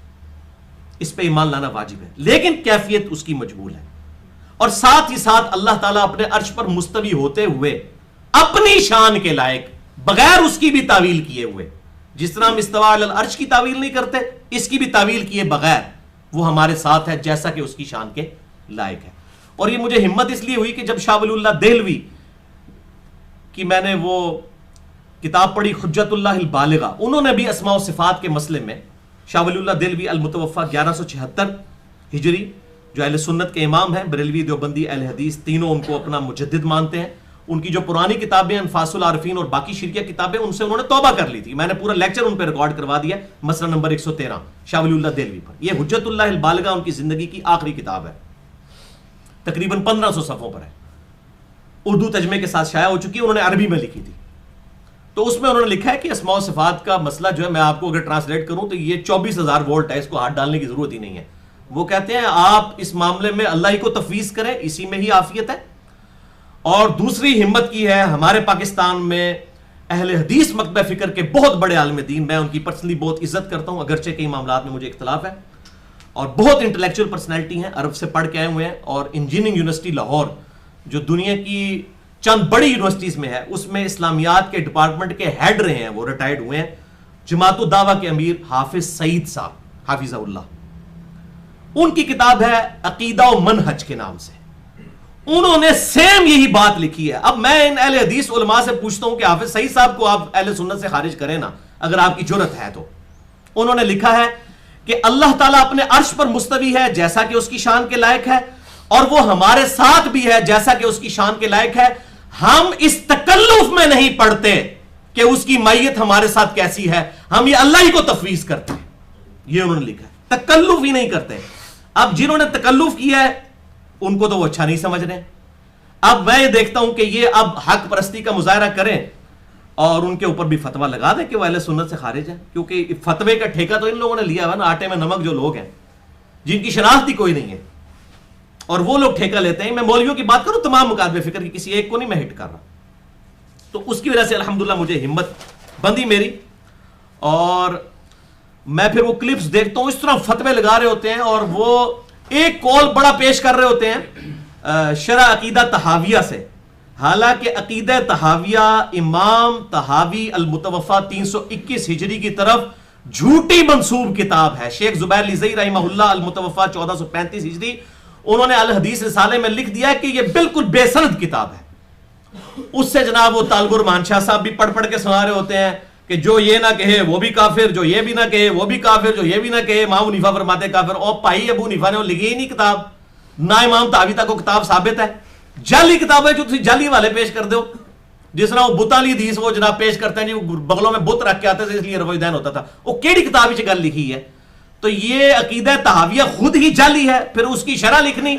اس پہ ایمان لانا واجب ہے، لیکن کیفیت اس کی مجہول ہے۔ اور ساتھ ہی ساتھ اللہ تعالیٰ اپنے عرش پر مستوی ہوتے ہوئے اپنی شان کے لائق، بغیر اس کی بھی تعویل کیے ہوئے، جس طرح ہم استواء علی العرش کی تعویل نہیں کرتے، اس کی بھی تعویل کیے بغیر وہ ہمارے ساتھ ہے جیسا کہ اس کی شان کے لائق ہے۔ اور یہ مجھے ہمت اس لیے ہوئی کہ جب شاہ ولی اللہ دہلوی کی میں نے وہ کتاب پڑھی حجت اللہ البالغہ، انہوں نے بھی اسماء و صفات کے مسئلے میں شاہ ولی اللہ دہلوی المتوفی 1176 ہجری، جو اہل سنت کے امام ہیں، بریلوی، دیوبندی، اہل حدیث، تینوں ان کو اپنا مجدد مانتے ہیں۔ ان کی جو پرانی کتابیں انفاس العارفین اور باقی شرعیہ کتابیں، ان سے انہوں نے توبہ کر لی تھی۔ میں نے پورا لیکچر ان پہ ریکارڈ کروا دیا، مسئلہ نمبر 113 شاہ ولی اللہ دہلوی پر۔ یہ حجت اللہ البالغہ ان کی زندگی کی آخری کتاب ہے، تقریباً 1500 صفحوں پر ہے، اردو ترجمے کے ساتھ شائع ہو چکی ہے، انہوں نے عربی میں لکھی تھی۔ تو اس میں انہوں نے لکھا ہے کہ اسماء و صفات کا مسئلہ جو ہے، میں آپ کو اگر ٹرانسلیٹ کروں تو یہ 24,000 وولٹ ہے، اس کو ہاتھ ڈالنے کی ضرورت ہی نہیں ہے۔ وہ کہتے ہیں آپ اس معاملے میں اللہ ہی کو تفویض کریں، اسی میں ہی عافیت ہے۔ اور دوسری ہمت کی ہے ہمارے پاکستان میں اہل حدیث مکتبہ فکر کے بہت بڑے عالم دین، میں ان کی پرسنلی بہت عزت کرتا ہوں، اگرچہ کئی معاملات میں مجھے اختلاف ہے، اور بہت انٹلیکچوئل پرسنالٹی ہیں، عرب سے پڑھ کے آئے ہوئے ہیں، اور انجینئرنگ یونیورسٹی لاہور جو دنیا کی چند بڑی یونیورسٹیز میں ہے، اس میں اسلامیات کے ڈپارٹمنٹ کے ہیڈ رہے ہیں، وہ ریٹائرڈ ہوئے ہیں۔ جماعت الدعوہ کے امیر حافظ سعید صاحب حافظہ اللہ، ان کی کتاب ہے عقیدہ و منہج کے نام سے، انہوں نے سیم یہی بات لکھی ہے۔ اب میں ان اہل حدیث علماء سے پوچھتا ہوں کہ حافظ سعید صاحب کو آپ اہل سنت سے خارج کریں نا، اگر آپ کی جرت ہے تو۔ انہوں نے لکھا ہے کہ اللہ تعالیٰ اپنے عرش پر مستوی ہے جیسا کہ اس کی شان کے لائق ہے، اور وہ ہمارے ساتھ بھی ہے جیسا کہ اس کی شان کے لائق ہے۔ ہم اس تکلف میں نہیں پڑتے کہ اس کی معیت ہمارے ساتھ کیسی ہے، ہم یہ اللہ ہی کو تفویض کرتے ہیں۔ یہ انہوں نے لکھا ہے، تکلف ہی نہیں کرتے۔ اب جنہوں نے تکلف کیا ہے ان کو تو وہ اچھا نہیں سمجھ رہے۔ اب میں یہ دیکھتا ہوں کہ یہ اب حق پرستی کا مظاہرہ کریں اور ان کے اوپر بھی فتویٰ لگا دیں کہ وہ اہل سنت سے خارج ہیں، کیونکہ فتوے کا ٹھیکہ تو ان لوگوں نے لیا ہوا نا، آٹے میں نمک جو لوگ ہیں جن کی شناخت ہی کوئی نہیں ہے، اور وہ لوگ ٹھیکہ لیتے ہیں۔ میں مولویوں کی بات کروں، تمام مکاتب فکر کی، کسی ایک کو نہیں میں ہٹ کر رہا۔ تو اس کی وجہ سے الحمدللہ مجھے ہمت بندی میری، اور میں پھر وہ کلپس دیکھتا ہوں، اس طرح فتوے لگا رہے ہوتے ہیں، اور وہ ایک کال بڑا پیش کر رہے ہوتے ہیں شرح عقیدہ طحاویہ سے، حالانکہ عقیدہ طحاویہ امام طحاوی المتوفی 321 ہجری کی طرف جھوٹی منسوب کتاب ہے۔ شیخ زبیر لیزئی رحمہ اللہ المتوفی 1435 ہجری، انہوں نے الحدیث رسالے میں لکھ دیا کہ یہ بالکل بے سند کتاب ہے۔ اس سے جناب وہ طالب الرحمان شاہ صاحب بھی پڑھ کے سنا رہے ہوتے ہیں کہ جو یہ نہ کہے وہ بھی کافر، جو یہ بھی نہ کہے وہ بھی کافر، جو یہ بھی نہ کہے امام حنیفہ فرماتے کافر۔ اور بھائی ابو حنیفہ نے لکھی ہی نہیں کتاب، نہ امام طحاوی تک کو کتاب ثابت ہے، جعلی کتاب ہے جو تسی جعلی والے پیش کر دو، جس طرح وہ بت والی حدیث وہ جناب پیش کرتے ہیں جی، بغلوں میں بت رکھ کے آتے تھے اس لیے رفع دین ہوتا تھا، وہ کیڑی کتاب وچ گل لکھی ہے؟ تو یہ عقیدہ طحاویہ خود ہی جعلی ہے، پھر اس کی شرح لکھنی۔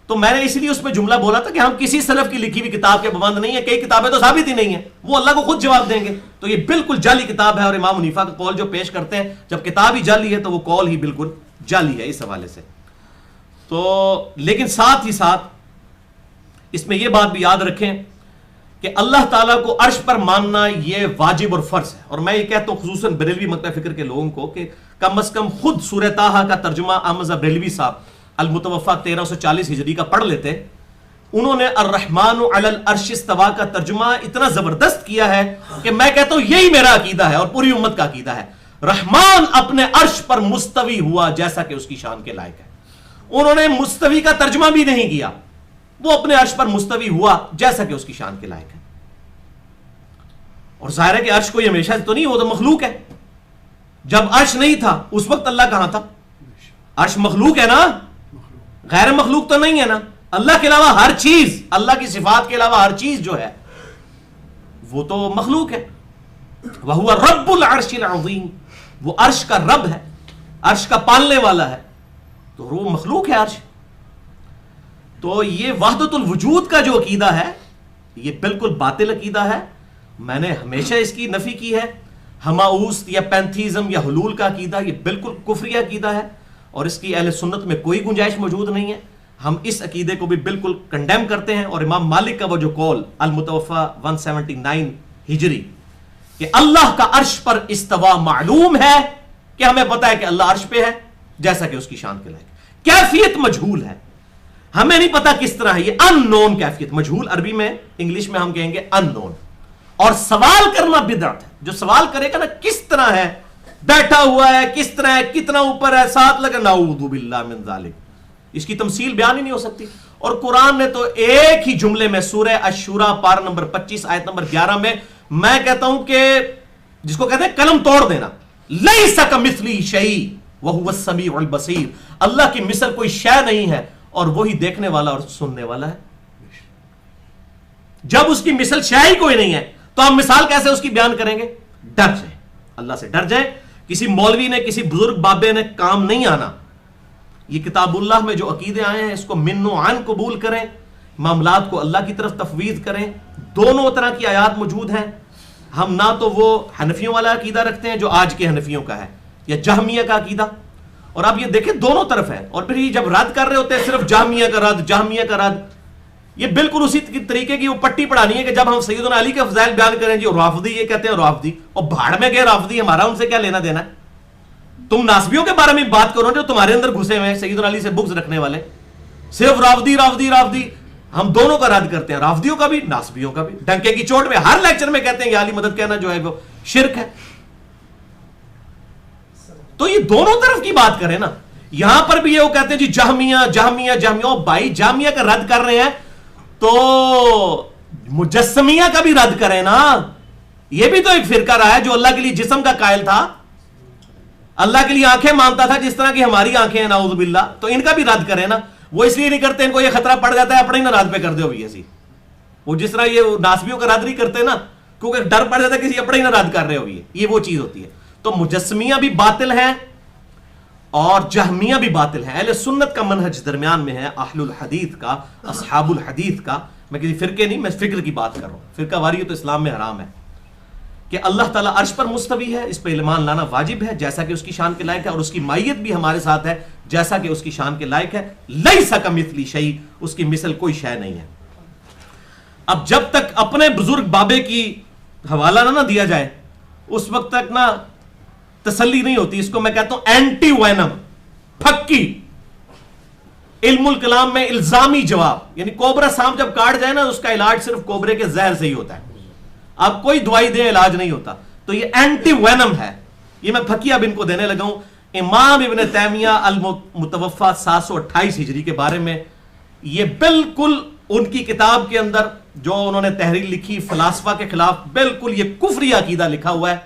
تو میں نے اس لیے اس میں جملہ بولا تھا کہ ہم کسی سلف کی لکھی ہوئی کتاب کے پابند نہیں ہیں، کئی کتابیں تو ثابت ہی نہیں ہیں، وہ اللہ کو خود جواب دیں گے۔ تو یہ بالکل جعلی کتاب ہے، اور امام حنیفہ کا قول جو پیش کرتے ہیں، جب کتاب ہی جعلی ہے تو وہ قول ہی بالکل جعلی ہے اس حوالے سے۔ تو لیکن ساتھ ہی ساتھ اس میں یہ بات بھی یاد رکھیں کہ اللہ تعالیٰ کو عرش پر ماننا یہ واجب اور فرض ہے. اور میں یہ کہتا ہوں خصوصاً بریلوی مکتب فکر کے لوگوں کو کہ کم از کم خود سورہ طٰہٰ کا ترجمہ احمد بریلوی صاحب المتوفیٰ 1340 ہجری کا پڑھ لیتے. انہوں نے الرحمن علی العرش استویٰ کا ترجمہ اتنا زبردست کیا ہے کہ میں کہتا ہوں یہی میرا عقیدہ ہے اور پوری امت کا عقیدہ ہے. رحمان اپنے عرش پر مستوی ہوا جیسا کہ اس کی شان کے لائق ہے. انہوں نے مستوی کا ترجمہ بھی نہیں کیا, وہ اپنے عرش پر مستوی ہوا جیسا کہ اس کی شان کے لائق ہے. اور ظاہر ہے کہ عرش کوئی ہمیشہ تو نہیں, وہ تو مخلوق ہے. جب عرش نہیں تھا اس وقت اللہ کہاں تھا؟ عرش مخلوق ہے نا, غیر مخلوق تو نہیں ہے نا. اللہ کے علاوہ ہر چیز, اللہ کی صفات کے علاوہ ہر چیز جو ہے وہ تو مخلوق ہے. وَهُوَ رَبُّ الْعَرْشِ الْعَظِيمِ, وہ عرش کا رب ہے, عرش کا پالنے والا ہے, تو وہ مخلوق ہے عرش. تو یہ وحدت الوجود کا جو عقیدہ ہے یہ بالکل باطل عقیدہ ہے. میں نے ہمیشہ اس کی نفی کی ہے. ہماؤست یا پینتھیزم یا حلول کا عقیدہ یہ بالکل کفری عقیدہ ہے اور اس کی اہل سنت میں کوئی گنجائش موجود نہیں ہے. ہم اس عقیدے کو بھی بالکل کنڈیم کرتے ہیں. اور امام مالک کا وہ جو قول المتوفیٰ 179 ہجری کہ اللہ کا عرش پر استوا معلوم ہے, کہ ہمیں پتا ہے کہ اللہ عرش پہ ہے جیسا کہ اس کی شان کے لائق. کیفیت مجہول ہے, ہمیں نہیں پتا کس طرح ہے, یہ ان نون کیفیت. مجہول عربی میں, انگلش میں ہم کہیں گے ان نون. اور سوال کرنا بدعت ہے. جو سوال کرے گا نا کس طرح ہے, بیٹھا ہوا ہے, کس طرح ہے, کتنا اوپر ہے, ساتھ لگا, نعوذ باللہ من ذالک, اس کی تمثیل بیان ہی نہیں ہو سکتی. اور قرآن نے تو ایک ہی جملے میں سورہ الشورى پارہ نمبر 25 آیت نمبر 11 میں, میں کہتا ہوں کہ جس کو کہتے ہیں قلم توڑ دینا, لیس کمثلہ شیء وہو السمیع البصیر, اللہ کی مثل کوئی شے نہیں ہے اور وہی دیکھنے والا اور سننے والا ہے. جب اس کی مثل شے ہی کوئی نہیں ہے تو ہم مثال کیسے اس کی بیان کریں گے؟ ڈر جائیں, اللہ سے ڈر جائیں. کسی مولوی نے, کسی بزرگ بابے نے کام نہیں آنا. یہ کتاب اللہ میں جو عقیدے آئے ہیں اس کو من و عن قبول کریں, معاملات کو اللہ کی طرف تفویض کریں. دونوں طرح کی آیات موجود ہیں. ہم نہ تو وہ حنفیوں والا عقیدہ رکھتے ہیں جو آج کے حنفیوں کا ہے, یا جہمیہ کا عقیدہ. اور آپ یہ دیکھیں دونوں طرف ہے. اور پھر یہ جب رد کر رہے ہوتے ہیں صرف جہمیہ کا رد, جہمیہ کا رد, یہ بالکل اسی طریقے کی وہ پٹی پڑھانی ہے کہ جب ہم سیدنا علی کے فضائل بیان کریں جی رافضی یہ کہتے ہیں رافضی, اور بھاڑ میں گئے رافضی, ہمارا ان سے کیا لینا دینا ہے. تم ناسبیوں کے بارے میں بات کرو جو تمہارے اندر گھسے ہوئے ہیں, سیدنا علی سے بغض رکھنے والے, صرف رافضی رافضی رافضی. ہم دونوں کا رد کرتے ہیں, رافضیوں کا بھی ناسبیوں کا بھی. ڈنکے کی چوٹ میں ہر لیکچر میں کہتے ہیں یا علی مدد کہنا جو ہے وہ شرک ہے. تو یہ دونوں طرف کی بات کریں نا. یہاں پر بھی یہ وہ کہتے ہیں جی جہمیہ جہمیہ جہمیہ. بھائی جہمیہ کا رد کر رہے ہیں تو مجسمیہ کا بھی رد کریں نا. یہ بھی تو ایک فرقہ رہا ہے جو اللہ کے لیے جسم کا قائل تھا, اللہ کے لیے آنکھیں مانتا تھا جس طرح کی ہماری آنکھیں ہیں نعوذ باللہ. تو ان کا بھی رد کریں نا. وہ اس لیے نہیں کرتے, ان کو یہ خطرہ پڑ جاتا ہے اپنے ہی ناراض پہ کر دو بھی ایسی. وہ جس طرح یہ ناسبیوں کا رد نہیں کرتے نا, کیونکہ ڈر پڑ جاتا ہے کسی اپنے ہی ناراض کر رہے ہو, یہ وہ چیز ہوتی ہے. تو مجسمیہ بھی باطل ہیں اور جہمیہ بھی باطل ہیں. اہل سنت کا منہج درمیان میں ہے, اہل الحدیث کا, اصحاب الحدیث کا. میں کسی فرقے نہیں, میں فکر کی بات کر رہا ہوں. فرقہ واریت تو اسلام میں حرام ہے. کہ اللہ تعالیٰ عرش پر مستوی ہے, اس پہ ایمان لانا واجب ہے جیسا کہ اس کی شان کے لائق ہے, اور اس کی مائیت بھی ہمارے ساتھ ہے جیسا کہ اس کی شان کے لائق ہے. لیس کمثلہ شیء, اس کی مثل کوئی شے نہیں ہے. اب جب تک اپنے بزرگ بابے کی حوالہ نہ دیا جائے اس وقت تک نا تسلی نہیں ہوتی. اس کو میں کہتا ہوں اینٹی وینم, پھکی. علم الکلام میں الزامی جواب, یعنی کوبرا سانپ جب کاٹ جائے نا اس کا علاج صرف کوبرے کے زہر سے ہی ہوتا ہے, آپ کوئی دوائی دیں علاج نہیں ہوتا. تو یہ اینٹی وینم ہے, یہ میں پھکی اب ان کو دینے لگا ہوں. امام ابن تیمیہ المتوفیٰ 728 ہجری کے بارے میں یہ بالکل ان کی کتاب کے اندر جو انہوں نے تحریر لکھی فلاسفہ کے خلاف, بالکل یہ کفری عقیدہ لکھا ہوا ہے.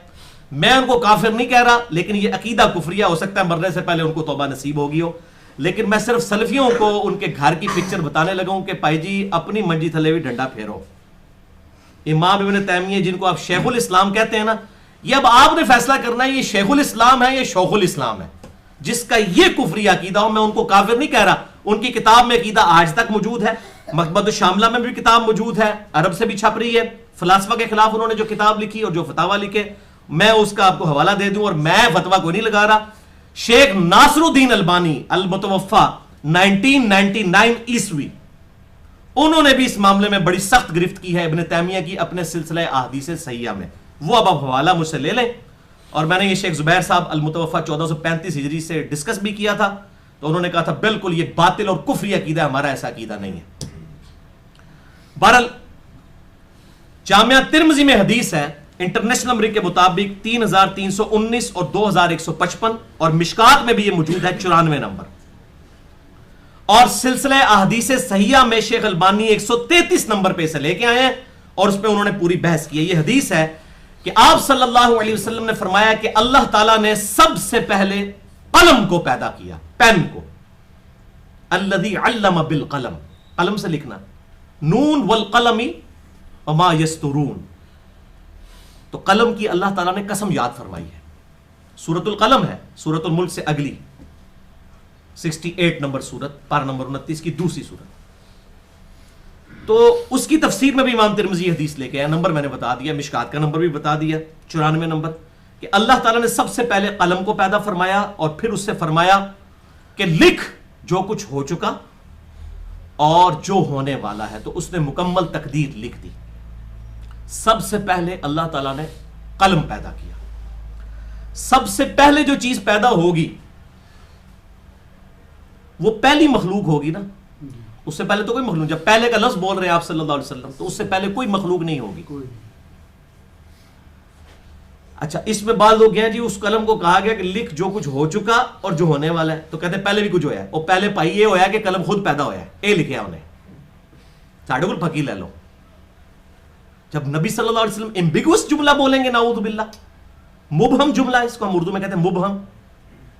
میں ان کو کافر نہیں کہہ رہا, لیکن یہ عقیدہ کفریہ, ہو سکتا ہے مرنے سے پہلے ان کو توبہ نصیب ہوگی ہو. لیکن میں صرف سلفیوں کو ان کے گھر کی پکچر بتانے لگا ہوں کہ بھائی جی اپنی منجی تھلے بھی ڈنڈا پھیرو. امام ابن تیمیہ جن کو آپ شیخ الاسلام کہتے ہیں نا, یہ اب آپ نے فیصلہ کرنا ہے یہ شیخ الاسلام ہے یا شوخ الاسلام ہے. جس کا یہ کفری عقیدہ ہو, میں ان کو کافر نہیں کہہ رہا. ان کی کتاب میں عقیدہ آج تک موجود ہے, مکتبۃ الشاملہ میں بھی کتاب موجود ہے, عرب سے بھی چھپ رہی ہے. فلاسفہ کے خلاف انہوں نے جو کتاب لکھی اور جو فتاوی لکھے, میں اس کا آپ کو حوالہ دے دوں, اور میں فتویٰ کو نہیں لگا رہا. شیخ ناصر الدین البانی المتوفیٰ 1999 عیسوی, انہوں نے بھی اس معاملے میں بڑی سخت گرفت کی ہے ابن تیمیہ کی اپنے سلسلہ احادیث صحیحہ میں. وہ اب حوالہ مجھ سے لے لیں. اور میں نے یہ شیخ زبیر صاحب المتوفی 1435 ہجری سے ڈسکس بھی کیا تھا, تو انہوں نے کہا تھا بالکل یہ باطل اور کفری عقیدہ, ہمارا ایسا عقیدہ نہیں ہے. بہرحال جامعہ ترمذی میں حدیث ہے انٹرنیشنل نمبر کے مطابق 3319 اور 2155, اور مشکات میں بھی یہ موجود ہے 94 نمبر. اور سلسلہ احادیث صحیحہ میں شیخ البانی 133 نمبر پہ اسے لے کے آئے ہیں, اور اس پہ انہوں نے پوری بحث کی ہے. یہ حدیث ہے کہ آپ صلی اللہ علیہ وسلم نے فرمایا کہ اللہ تعالیٰ نے سب سے پہلے قلم کو پیدا کیا, پین کو. الذی علم بالقلم, قلم سے لکھنا, نون والقلم وما یسترون. تو قلم کی اللہ تعالیٰ نے قسم یاد فرمائی ہے. سورۃ القلم ہے, سورۃ الملک سے اگلی 68 نمبر سورت, پارہ نمبر 29 کی دوسری سورت. تو اس کی تفسیر میں بھی امام ترمذی حدیث لے کے آیا, نمبر میں نے بتا دیا, مشکات کا نمبر بھی بتا دیا 94 نمبر, کہ اللہ تعالیٰ نے سب سے پہلے قلم کو پیدا فرمایا اور پھر اس سے فرمایا کہ لکھ جو کچھ ہو چکا اور جو ہونے والا ہے. تو اس نے مکمل تقدیر لکھ دی. سب سے پہلے اللہ تعالیٰ نے قلم پیدا کیا. سب سے پہلے جو چیز پیدا ہوگی وہ پہلی مخلوق ہوگی نا, اس سے پہلے تو کوئی مخلوق, جب پہلے کا لفظ بول رہے ہیں آپ صلی اللہ علیہ وسلم, تو اس سے پہلے کوئی مخلوق نہیں ہوگی. اچھا, اس میں بعض لوگ ہیں جی اس قلم کو کہا گیا کہ لکھ جو کچھ ہو چکا اور جو ہونے والا ہے, تو کہتے ہیں پہلے بھی کچھ ہویا ہے. اور پہلے پائی یہ ہویا کہ قلم خود پیدا ہویا ہے, اے لکھیا انہیں, ساڑھے کو پھکی لے لو. جب نبی صلی اللہ علیہ وسلم ایمبیگوس جملہ بولیں گے نعوذ باللہ, مبہم جملہ, اس کو ہم اردو میں کہتے ہیں مبہم,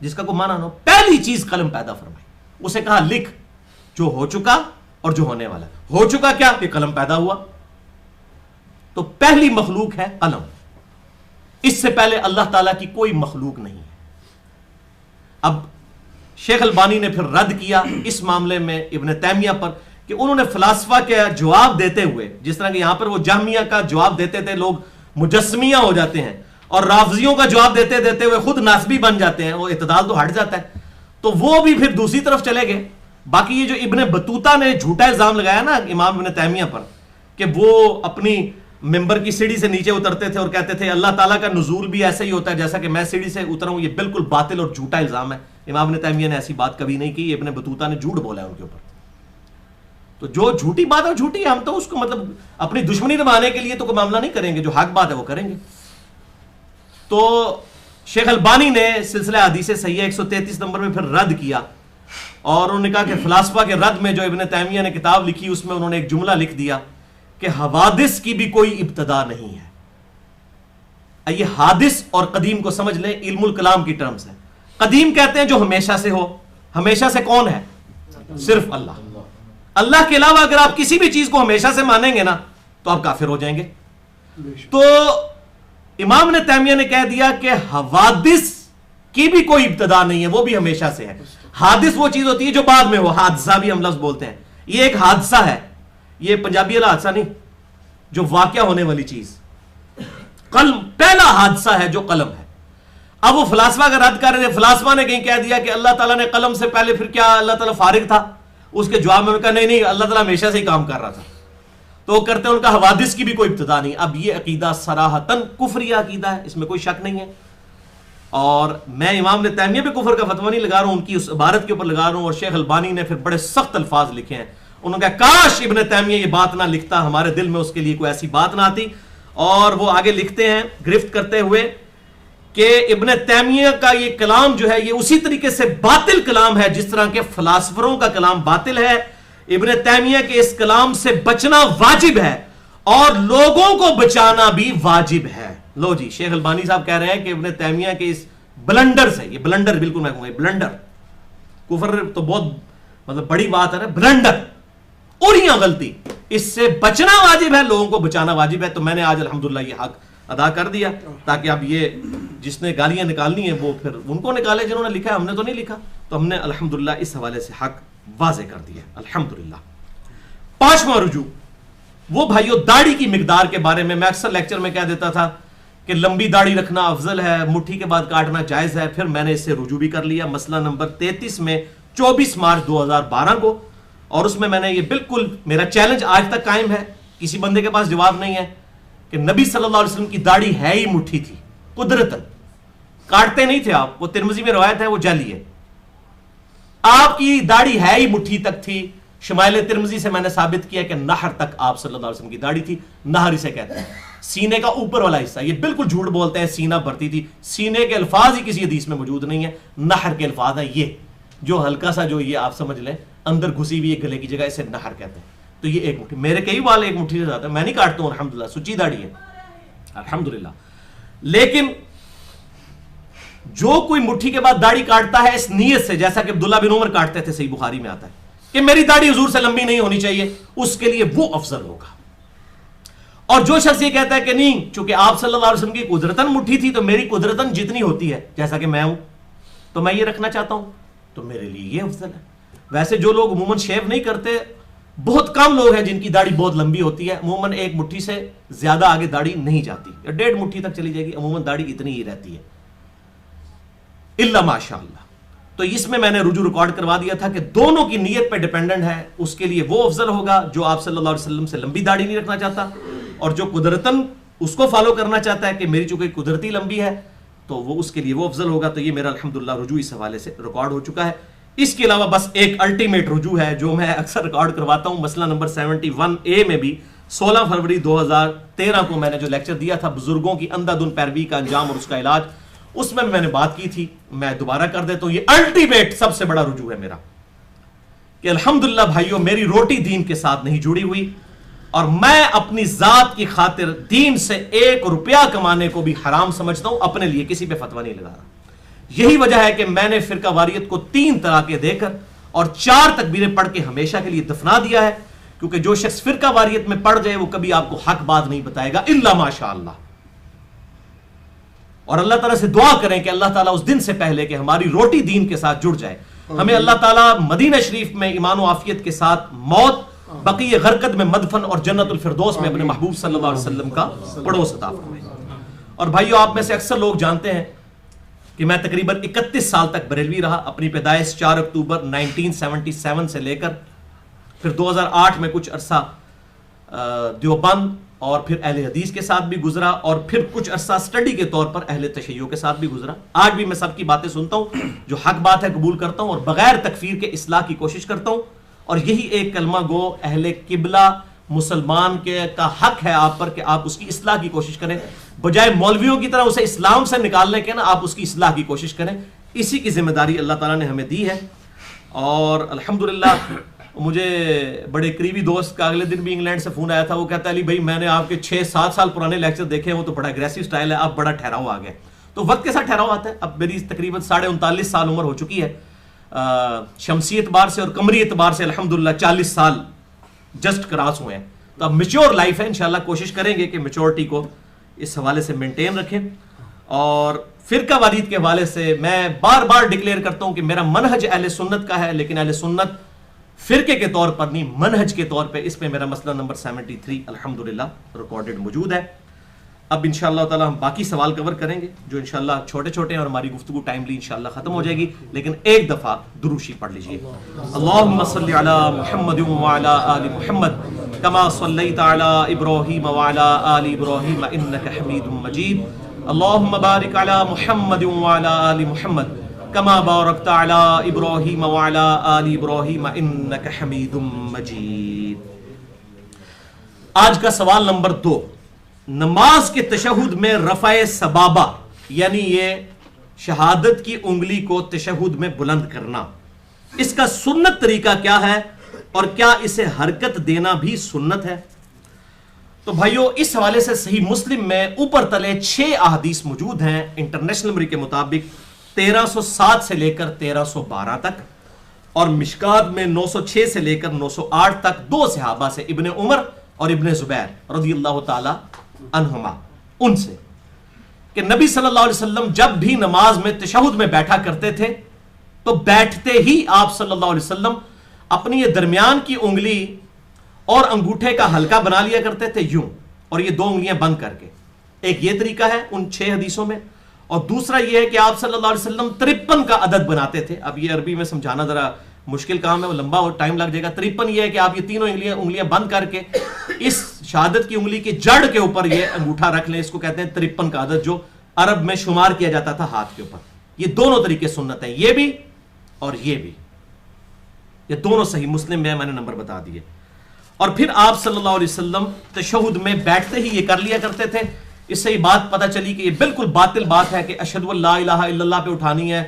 جس کا کوئی معنی نہ ہو, پہلی چیز قلم پیدا فرمائی, اسے کہا لکھ جو ہو چکا اور جو ہونے والا. ہو چکا کیا کہ قلم پیدا ہوا, تو پہلی مخلوق ہے قلم. اس سے پہلے اللہ تعالیٰ کی کوئی مخلوق نہیں ہے. اب شیخ البانی نے پھر رد کیا اس معاملے میں ابن تیمیہ پر, کہ انہوں نے فلاسفہ کے جواب دیتے ہوئے, جس طرح کہ یہاں پر وہ جہمیہ کا جواب دیتے تھے, لوگ مجسمیہ ہو جاتے ہیں, اور رافضیوں کا جواب دیتے دیتے ہوئے خود ناسبی بن جاتے ہیں, وہ اعتدال تو ہٹ جاتا ہے, تو وہ بھی پھر دوسری طرف چلے گئے. باقی یہ جو ابن بطوطہ نے جھوٹا الزام لگایا نا امام ابن تیمیہ پر, کہ وہ اپنی ممبر کی سیڑھی سے نیچے اترتے تھے اور کہتے تھے اللہ تعالیٰ کا نزول بھی ایسا ہی ہوتا ہے جیسا کہ میں سیڑھی سے اترا ہوں, یہ بالکل باطل اور جھوٹا الزام ہے. امام ابن تیمیہ نے ایسی بات کبھی نہیں کی, ابن بطوطہ نے جھوٹ بولا ہے ان کے اوپر. تو جو جھوٹی بات ہے وہ جھوٹی ہے, ہم تو اس کو مطلب اپنی دشمنی نبھانے کے لیے تو کوئی معاملہ نہیں کریں گے, جو حق بات ہے وہ کریں گے. تو شیخ البانی نے سلسلہ حدیث صحیحہ 133 نمبر میں پھر رد کیا, اور انہوں نے کہا کہ فلاسفہ کے رد میں جو ابن تیمیہ نے کتاب لکھی اس میں انہوں نے ایک جملہ لکھ دیا کہ حوادث کی بھی کوئی ابتدا نہیں ہے. یہ حادث اور قدیم کو سمجھ لیں, علم الکلام کی ٹرمز ہے. قدیم کہتے ہیں جو ہمیشہ سے ہو. ہمیشہ سے کون ہے؟ صرف اللہ. اللہ کے علاوہ اگر آپ کسی بھی چیز کو ہمیشہ سے مانیں گے نا تو آپ کافر ہو جائیں گے. تو امام نے تیمیہ نے کہہ دیا کہ حوادث کی بھی کوئی ابتدا نہیں ہے, وہ بھی ہمیشہ سے ہے. حادث وہ چیز ہوتی ہے جو بعد میں ہو, حادثہ بھی ہم لفظ بولتے ہیں. یہ ایک حادثہ ہے, یہ پنجابی والا حادثہ نہیں, جو واقعہ ہونے والی چیز. قلم پہلا حادثہ ہے جو قلم ہے. اب وہ فلاسفہ کا رد کر رہے تھے, فلاسفہ نے کہیں کہہ دیا کہ اللہ تعالیٰ نے قلم سے پہلے پھر کیا اللہ تعالیٰ فارغ تھا. اس کے جواب میں کہا نہیں اللہ تعالیٰ ہمیشہ سے ہی کام کر رہا تھا. تو وہ کرتے ہیں ان کا حوادث کی بھی کوئی ابتدا نہیں. اب یہ عقیدہ صراحتاً کفری عقیدہ ہے, اس میں کوئی شک نہیں ہے. اور میں امام نے تیمیہ پہ کفر کا فتویٰ نہیں لگا رہا ہوں, ان کی اس عبارت کے اوپر لگا رہا ہوں. اور شیخ البانی نے پھر بڑے سخت الفاظ لکھے ہیں. انہوں نے کہا کاش ابن تیمیہ یہ بات نہ لکھتا, ہمارے دل میں اس کے لیے کوئی ایسی بات نہ آتی. اور وہ آگے لکھتے ہیں گرفت کرتے ہوئے کہ ابن تیمیہ کا یہ کلام جو ہے یہ اسی طریقے سے باطل کلام ہے جس طرح کے فلاسفروں کا کلام باطل ہے. ابن تیمیہ کے اس کلام سے بچنا واجب ہے اور لوگوں کو بچانا بھی واجب ہے. لو جی, شیخ البانی صاحب کہہ رہے ہیں کہ ابن تیمیہ کے اس بلنڈر سے, یہ بلنڈر بالکل میں کہوں گا بلنڈر, کفر تو بہت مطلب بڑی بات ہے نا, بلنڈر اور یہ غلطی, اس سے بچنا واجب ہے, لوگوں کو بچانا واجب ہے. تو میں نے آج الحمدللہ یہ حق ادا کر دیا, تاکہ اب یہ جس نے گالیاں نکالنی ہیں وہ پھر ان کو نکالے جنہوں نے لکھا ہے, ہم نے تو نہیں لکھا. تو ہم نے الحمدللہ اس حوالے سے حق واضح کر دیا الحمدللہ. پانچواں رجوع, وہ بھائیو داڑھی کی مقدار کے بارے میں اکثر لیکچر میں کہہ دیتا تھا کہ لمبی داڑھی رکھنا افضل ہے, مٹھی کے بعد کاٹنا جائز ہے. پھر میں نے اس سے رجوع بھی کر لیا مسئلہ نمبر 33 میں 24 مارچ 2012 کو. اور اس میں نے یہ بالکل میرا چیلنج آج تک قائم ہے, کسی بندے کے پاس جواب نہیں ہے, کہ نبی صلی اللہ علیہ وسلم کی داڑھی ہے ہی مٹھی تھی, قدرتاً کاٹتے نہیں تھے آپ, وہ ترمذی میں روایت ہے, وہ جعلی ہے. آپ کی داڑھی ہے ہی مٹھی تک تھی. شمائل ترمذی سے میں نے ثابت کیا کہ نہر تک آپ صلی اللہ علیہ وسلم کی داڑھی تھی. نہر اسے کہتے ہیں, سینے کا اوپر والا حصہ. یہ بالکل جھوٹ بولتے ہیں سینہ بھرتی تھی, سینے کے الفاظ ہی کسی حدیث میں موجود نہیں ہے, نہر کے الفاظ ہیں یہ, جو ہلکا سا جو یہ آپ سمجھ لیں اندر گھسی ہوئی گلے کی جگہ, اسے نہر کہتے ہیں. تو یہ ایک مٹھی, میرے کئی بال ایک مٹھی سے زیادہ, میں نہیں کاٹتا ہوں الحمدللہ, سچی داڑھی ہے الحمدللہ. لیکن جو کوئی مٹھی کے بعد داڑھی کاٹتا ہے اس نیت سے, جیسا کہ عبداللہ بن عمر کاٹتے تھے, صحیح بخاری میں آتا ہے کہ میری داڑھی حضور سے لمبی نہیں ہونی چاہیے, اس کے لیے وہ افضل ہوگا. اور جو شخص یہ کہتا ہے کہ نہیں, چونکہ آپ صلی اللہ علیہ وسلم کی قدرتاً مٹھی تھی تو میری قدرتاً جتنی ہوتی ہے جیسا کہ میں ہوں, تو میں یہ رکھنا چاہتا ہوں, تو میرے لیے یہ افضل ہے. ویسے جو لوگ عموماً شیو نہیں کرتے, بہت کم لوگ ہیں جن کی داڑھی بہت لمبی ہوتی ہے, عموماً ایک مٹھی سے زیادہ آگے داڑھی نہیں جاتی, 1.5 مٹھی تک چلی جائے گی, عموماً داڑھی اتنی ہی رہتی ہے, الا ماشاء اللہ. تو اس میں نے رجوع ریکارڈ کروا دیا تھا کہ دونوں کی نیت پہ ڈیپینڈنٹ ہے. اس کے لیے وہ افضل ہوگا جو آپ صلی اللہ علیہ وسلم سے لمبی داڑھی نہیں رکھنا چاہتا, اور جو قدرتاً اس کو فالو کرنا چاہتا ہے کہ میری چونکہ قدرتی لمبی ہے تو وہ اس کے لیے وہ افضل ہوگا. تو یہ میرا الحمدللہ رجوع اس حوالے سے ریکارڈ ہو چکا ہے. اس کے علاوہ بس ایک الٹیمیٹ رجوع ہے جو میں اکثر ریکارڈ کرواتا ہوں, مسئلہ نمبر 71A میں بھی 16 فروری 2013 کو میں نے جو لیکچر دیا تھا, بزرگوں کی اندھا دھند پیروی کا انجام اور اس کا علاج, اس میں نے بات کی تھی, میں دوبارہ کر دیتا ہوں. یہ الٹیمیٹ سب سے بڑا رجوع ہے میرا کہ الحمدللہ بھائیوں, میری روٹی دین کے ساتھ نہیں جڑی ہوئی, اور میں اپنی ذات کی خاطر دین سے 1 روپیہ کمانے کو بھی حرام سمجھتا ہوں, اپنے لیے کسی پہ فتویٰ نہیں لگا رہا. یہی وجہ ہے کہ میں نے فرقہ واریت کو 3 طلاقیں دے کر اور 4 تکبیریں پڑھ کے ہمیشہ کے لیے دفنا دیا ہے, کیونکہ جو شخص فرقہ واریت میں پڑ جائے وہ کبھی آپ کو حق بات نہیں بتائے گا, الا ماشاء اللہ. اور اللہ تعالیٰ سے دعا کریں کہ اللہ تعالیٰ اس دن سے پہلے کہ ہماری روٹی دین کے ساتھ جڑ جائے, ہمیں اللہ تعالیٰ مدینہ شریف میں ایمان و عافیت کے ساتھ موت, بقیہ غرقد میں مدفن, اور جنت الفردوس میں اپنے محبوب صلی اللہ علیہ وسلم کا پڑوس عطا فرمائے. اور بھائیو, آپ میں سے اکثر لوگ جانتے ہیں کہ میں تقریباً 31 سال تک بریلوی رہا. اپنی پیدائش 4 اکتوبر 1977 سے لے کر پھر 2008 میں کچھ عرصہ دیوبند اور پھر اہل حدیث کے ساتھ بھی گزرا, اور پھر کچھ عرصہ سٹڈی کے طور پر اہل تشیع کے ساتھ بھی گزرا. آج بھی میں سب کی باتیں سنتا ہوں, جو حق بات ہے قبول کرتا ہوں, اور بغیر تکفیر کے اصلاح کی کوشش کرتا ہوں. اور یہی ایک کلمہ گو اہل قبلہ مسلمان کا حق ہے آپ پر کہ آپ اس کی اصلاح کی کوشش کریں, بجائے مولویوں کی طرح اسے اسلام سے نکالنے کے نا, آپ اس کی اصلاح کی کوشش کریں. اسی کی ذمہ داری اللہ تعالیٰ نے ہمیں دی ہے. اور الحمدللہ مجھے بڑے قریبی دوست کا اگلے دن بھی انگلینڈ سے فون آیا تھا, وہ کہتا ہے علی بھائی میں نے آپ کے 6-7 سال پرانے لیکچر دیکھے ہیں, وہ تو بڑا اگریسو سٹائل ہے, اب بڑا ٹھہراؤ آ گیا. تو وقت کے ساتھ ٹھہراؤ آتا ہے. اب میری تقریباً 39.5 سال عمر ہو چکی ہے, شمسی اعتبار سے اور قمری اعتبار سے الحمدللہ 40 سال جسٹ کراس ہوئے ہیں. تو اب میچور لائف ہے, انشاءاللہ کوشش کریں گے کہ میچورٹی کو اس حوالے سے مینٹین رکھیں. اور فرقہ واریت کے حوالے سے میں بار بار ڈکلیئر کرتا ہوں کہ میرا منہج اہل سنت کا ہے, لیکن اہل سنت فرقے کے طور پر نہیں, منہج کے طور پہ. اس پہ میرا مسئلہ نمبر 73 الحمدللہ ریکارڈڈ موجود ہے. اب انشاءاللہ تعالی ہم باقی سوال کور کریں گے جو انشاءاللہ چھوٹے چھوٹے ہیں, اور ہماری گفتگو ٹائملی انشاءاللہ ختم ہو جائے گی. لیکن ایک دفعہ دروشی پڑھ لیجئے. اللہم صلی علی محمد وعلی آل محمد کما صلیت علی ابراہیم وعلی آل ابراہیم انک حمید مجید. اللہم بارک علی محمد وعلی آل محمد کما بارکت علی ابراہیم وعلی آل ابراہیم انک حمید مجید. آج کا سوال نمبر 2, نماز کے تشہد میں رفع سبابہ یعنی یہ شہادت کی انگلی کو تشہد میں بلند کرنا, اس کا سنت طریقہ کیا ہے, اور کیا اسے حرکت دینا بھی سنت ہے؟ تو بھائیو, اس حوالے سے صحیح مسلم میں اوپر تلے 6 احادیث موجود ہیں انٹرنیشنل نمبر کے مطابق 1307 سے لے کر 1312 تک, اور مشکات میں 906 سے لے کر 908 تک 2 صحابہ سے, ابن عمر اور ابن زبیر رضی اللہ تعالی عنہما, ان سے کہ نبی صلی اللہ علیہ وسلم جب بھی نماز میں تشہد میں بیٹھا کرتے تھے تو بیٹھتے ہی آپ صلی اللہ علیہ وسلم اپنی یہ درمیان کی انگلی اور انگوٹھے کا حلقہ بنا لیا کرتے تھے یوں, اور یہ 2 انگلیاں بند کر کے. ایک یہ طریقہ ہے ان 6 حدیثوں میں, اور دوسرا یہ ہے کہ آپ صلی اللہ علیہ وسلم 53 کا عدد بناتے تھے. اب یہ عربی میں سمجھانا ذرا مشکل کام ہے، وہ لمبا اور ٹائم لگ جائے گا. 53 یہ ہے کہ آپ یہ تینوں انگلیاں بند کر کے اس شہادت کی انگلی کی جڑ کے اوپر یہ انگوٹھا رکھ لیں. اس کو کہتے ہیں 53 کا عدد، جو عرب میں شمار کیا جاتا تھا ہاتھ کے اوپر. یہ دونوں طریقے سنت ہیں، یہ بھی اور یہ بھی. یہ دونوں صحیح مسلم میں نے نمبر بتا دیے. اور پھر آپ صلی اللہ علیہ وسلم تشہد میں بیٹھتے ہی یہ کر لیا کرتے تھے. اس سے یہ بات پتہ چلی کہ یہ بالکل باطل بات ہے کہ اشہد ان لا الہ الا اللہ پہ اٹھانی ہے،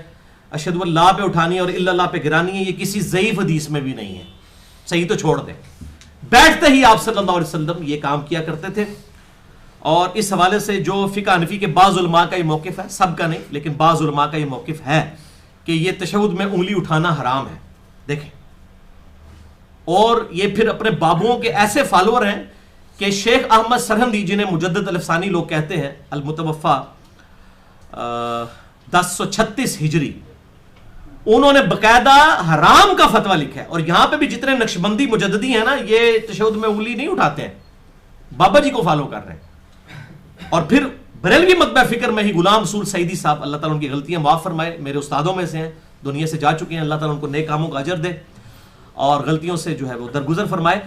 اشہد ان لا پہ اٹھانی ہے اور الا اللہ پہ گرانی ہے. یہ کسی ضعیف حدیث میں بھی نہیں ہے. صحیح تو چھوڑ دیں. بیٹھتے ہی آپ صلی اللہ علیہ وسلم یہ کام کیا کرتے تھے. اور اس حوالے سے جو فقہ حنفی کے بعض علماء کا یہ موقف ہے، سب کا نہیں لیکن بعض علماء کا یہ موقف ہے کہ یہ تشہد میں انگلی اٹھانا حرام ہے. دیکھیں، اور یہ پھر اپنے بابوں کے ایسے فالوور ہیں کہ شیخ احمد سرہندی، جنہیں مجدد الف ثانی لوگ کہتے ہیں، المتوفا 1036 ہجری، انہوں نے باقاعدہ حرام کا فتویٰ لکھا ہے. اور یہاں پہ بھی جتنے نقشبندی مجددی ہیں نا، یہ تشہد میں انگلی نہیں اٹھاتے ہیں، بابا جی کو فالو کر رہے ہیں. اور پھر بریلوی مطبع فکر میں ہی غلام رسول سعیدی صاحب، اللہ تعالیٰ ان کی غلطیاں معاف فرمائے، میرے استادوں میں سے ہیں، دنیا سے جا چکے ہیں، اللہ تعالیٰ ان کو نیک کاموں کا اجر دے اور غلطیوں سے جو ہے وہ درگزر فرمائے.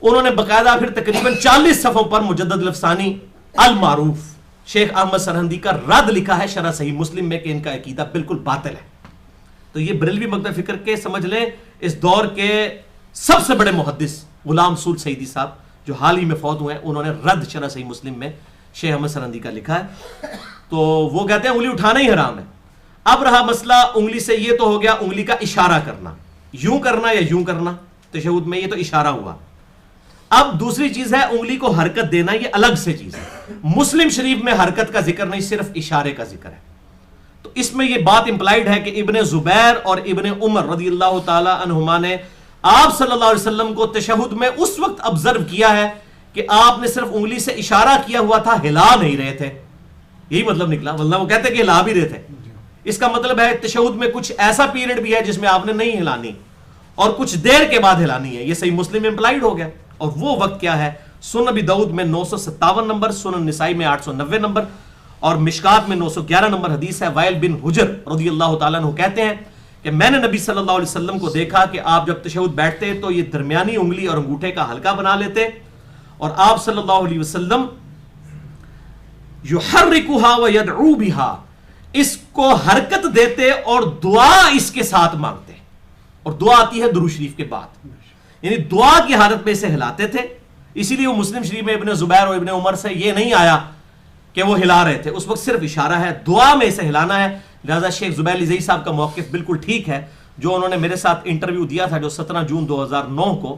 انہوں نے باقاعدہ پھر تقریباً 40 صفحوں پر مجدد الفسانی المعروف شیخ احمد سرہندی کا رد لکھا ہے شرح صحیح مسلم میں کہ ان کا عقیدہ بالکل باطل ہے. تو یہ بریلوی مطبع فکر کے سمجھ لیں اس دور کے سب سے بڑے محدث غلام رسول سعیدی صاحب، جو حال ہی میں فوت ہوئے ہیں، انہوں نے رد شرح صحیح مسلم میں شیخ احمد سرہندی کا لکھا ہے. تو وہ کہتے ہیں انگلی اٹھانا ہی حرام ہے. اب رہا مسئلہ انگلی سے، یہ تو ہو گیا انگلی کا اشارہ کرنا، یوں کرنا یا یوں کرنا تشہد میں، یہ تو اشارہ ہوا. اب دوسری چیز ہے انگلی کو حرکت دینا، یہ الگ سے چیز ہے. مسلم شریف میں حرکت کا ذکر نہیں، صرف اشارے کا ذکر ہے. تو اس میں یہ بات امپلائیڈ ہے کہ ابن زبیر اور ابن عمر رضی اللہ تعالی عنہما نے آپ صلی اللہ علیہ وسلم کو تشہد میں اس وقت آبزرو کیا ہے کہ آپ نے صرف انگلی سے اشارہ کیا ہوا تھا، ہلا نہیں رہے تھے. یہی مطلب نکلا، ورنہ وہ کہتے کہ ہلا بھی رہے تھے. اس کا مطلب ہے تشہد میں کچھ ایسا پیریڈ بھی ہے جس میں آپ نے نہیں ہلانی اور کچھ دیر کے بعد ہلانی ہے. یہ صحیح مسلم میں امپلائیڈ ہو گیا. اور وہ وقت کیا ہے؟ سنن ابی داؤد میں 957 نمبر، سنن نسائی میں 890 نمبر اور مشکات میں 911 نمبر حدیث ہے. وائل بن حجر رضی اللہ تعالیٰ عنہ کہتے ہیں کہ میں نے نبی صلی اللہ علیہ وسلم کو دیکھا کہ آپ جب تشہد بیٹھتے تو یہ درمیانی انگلی اور انگوٹھے کا حلقہ بنا لیتے اور آپ صلی اللہ علیہ وسلم یحرکھا و یدعو بہا، اس کو حرکت دیتے اور دعا اس کے ساتھ مانگتے. اور دعا آتی ہے درود شریف کے بعد، یعنی دعا کی حالت میں اسے ہلاتے تھے. اسی لیے وہ مسلم شریف میں ابن زبیر اور ابن عمر سے یہ نہیں آیا کہ وہ ہلا رہے تھے، اس وقت صرف اشارہ ہے، دعا میں اسے ہلانا ہے. لہذا شیخ زبیر علی زئی صاحب کا موقف بالکل ٹھیک ہے، جو انہوں نے میرے ساتھ انٹرویو دیا تھا جو 17 جون 2009 کو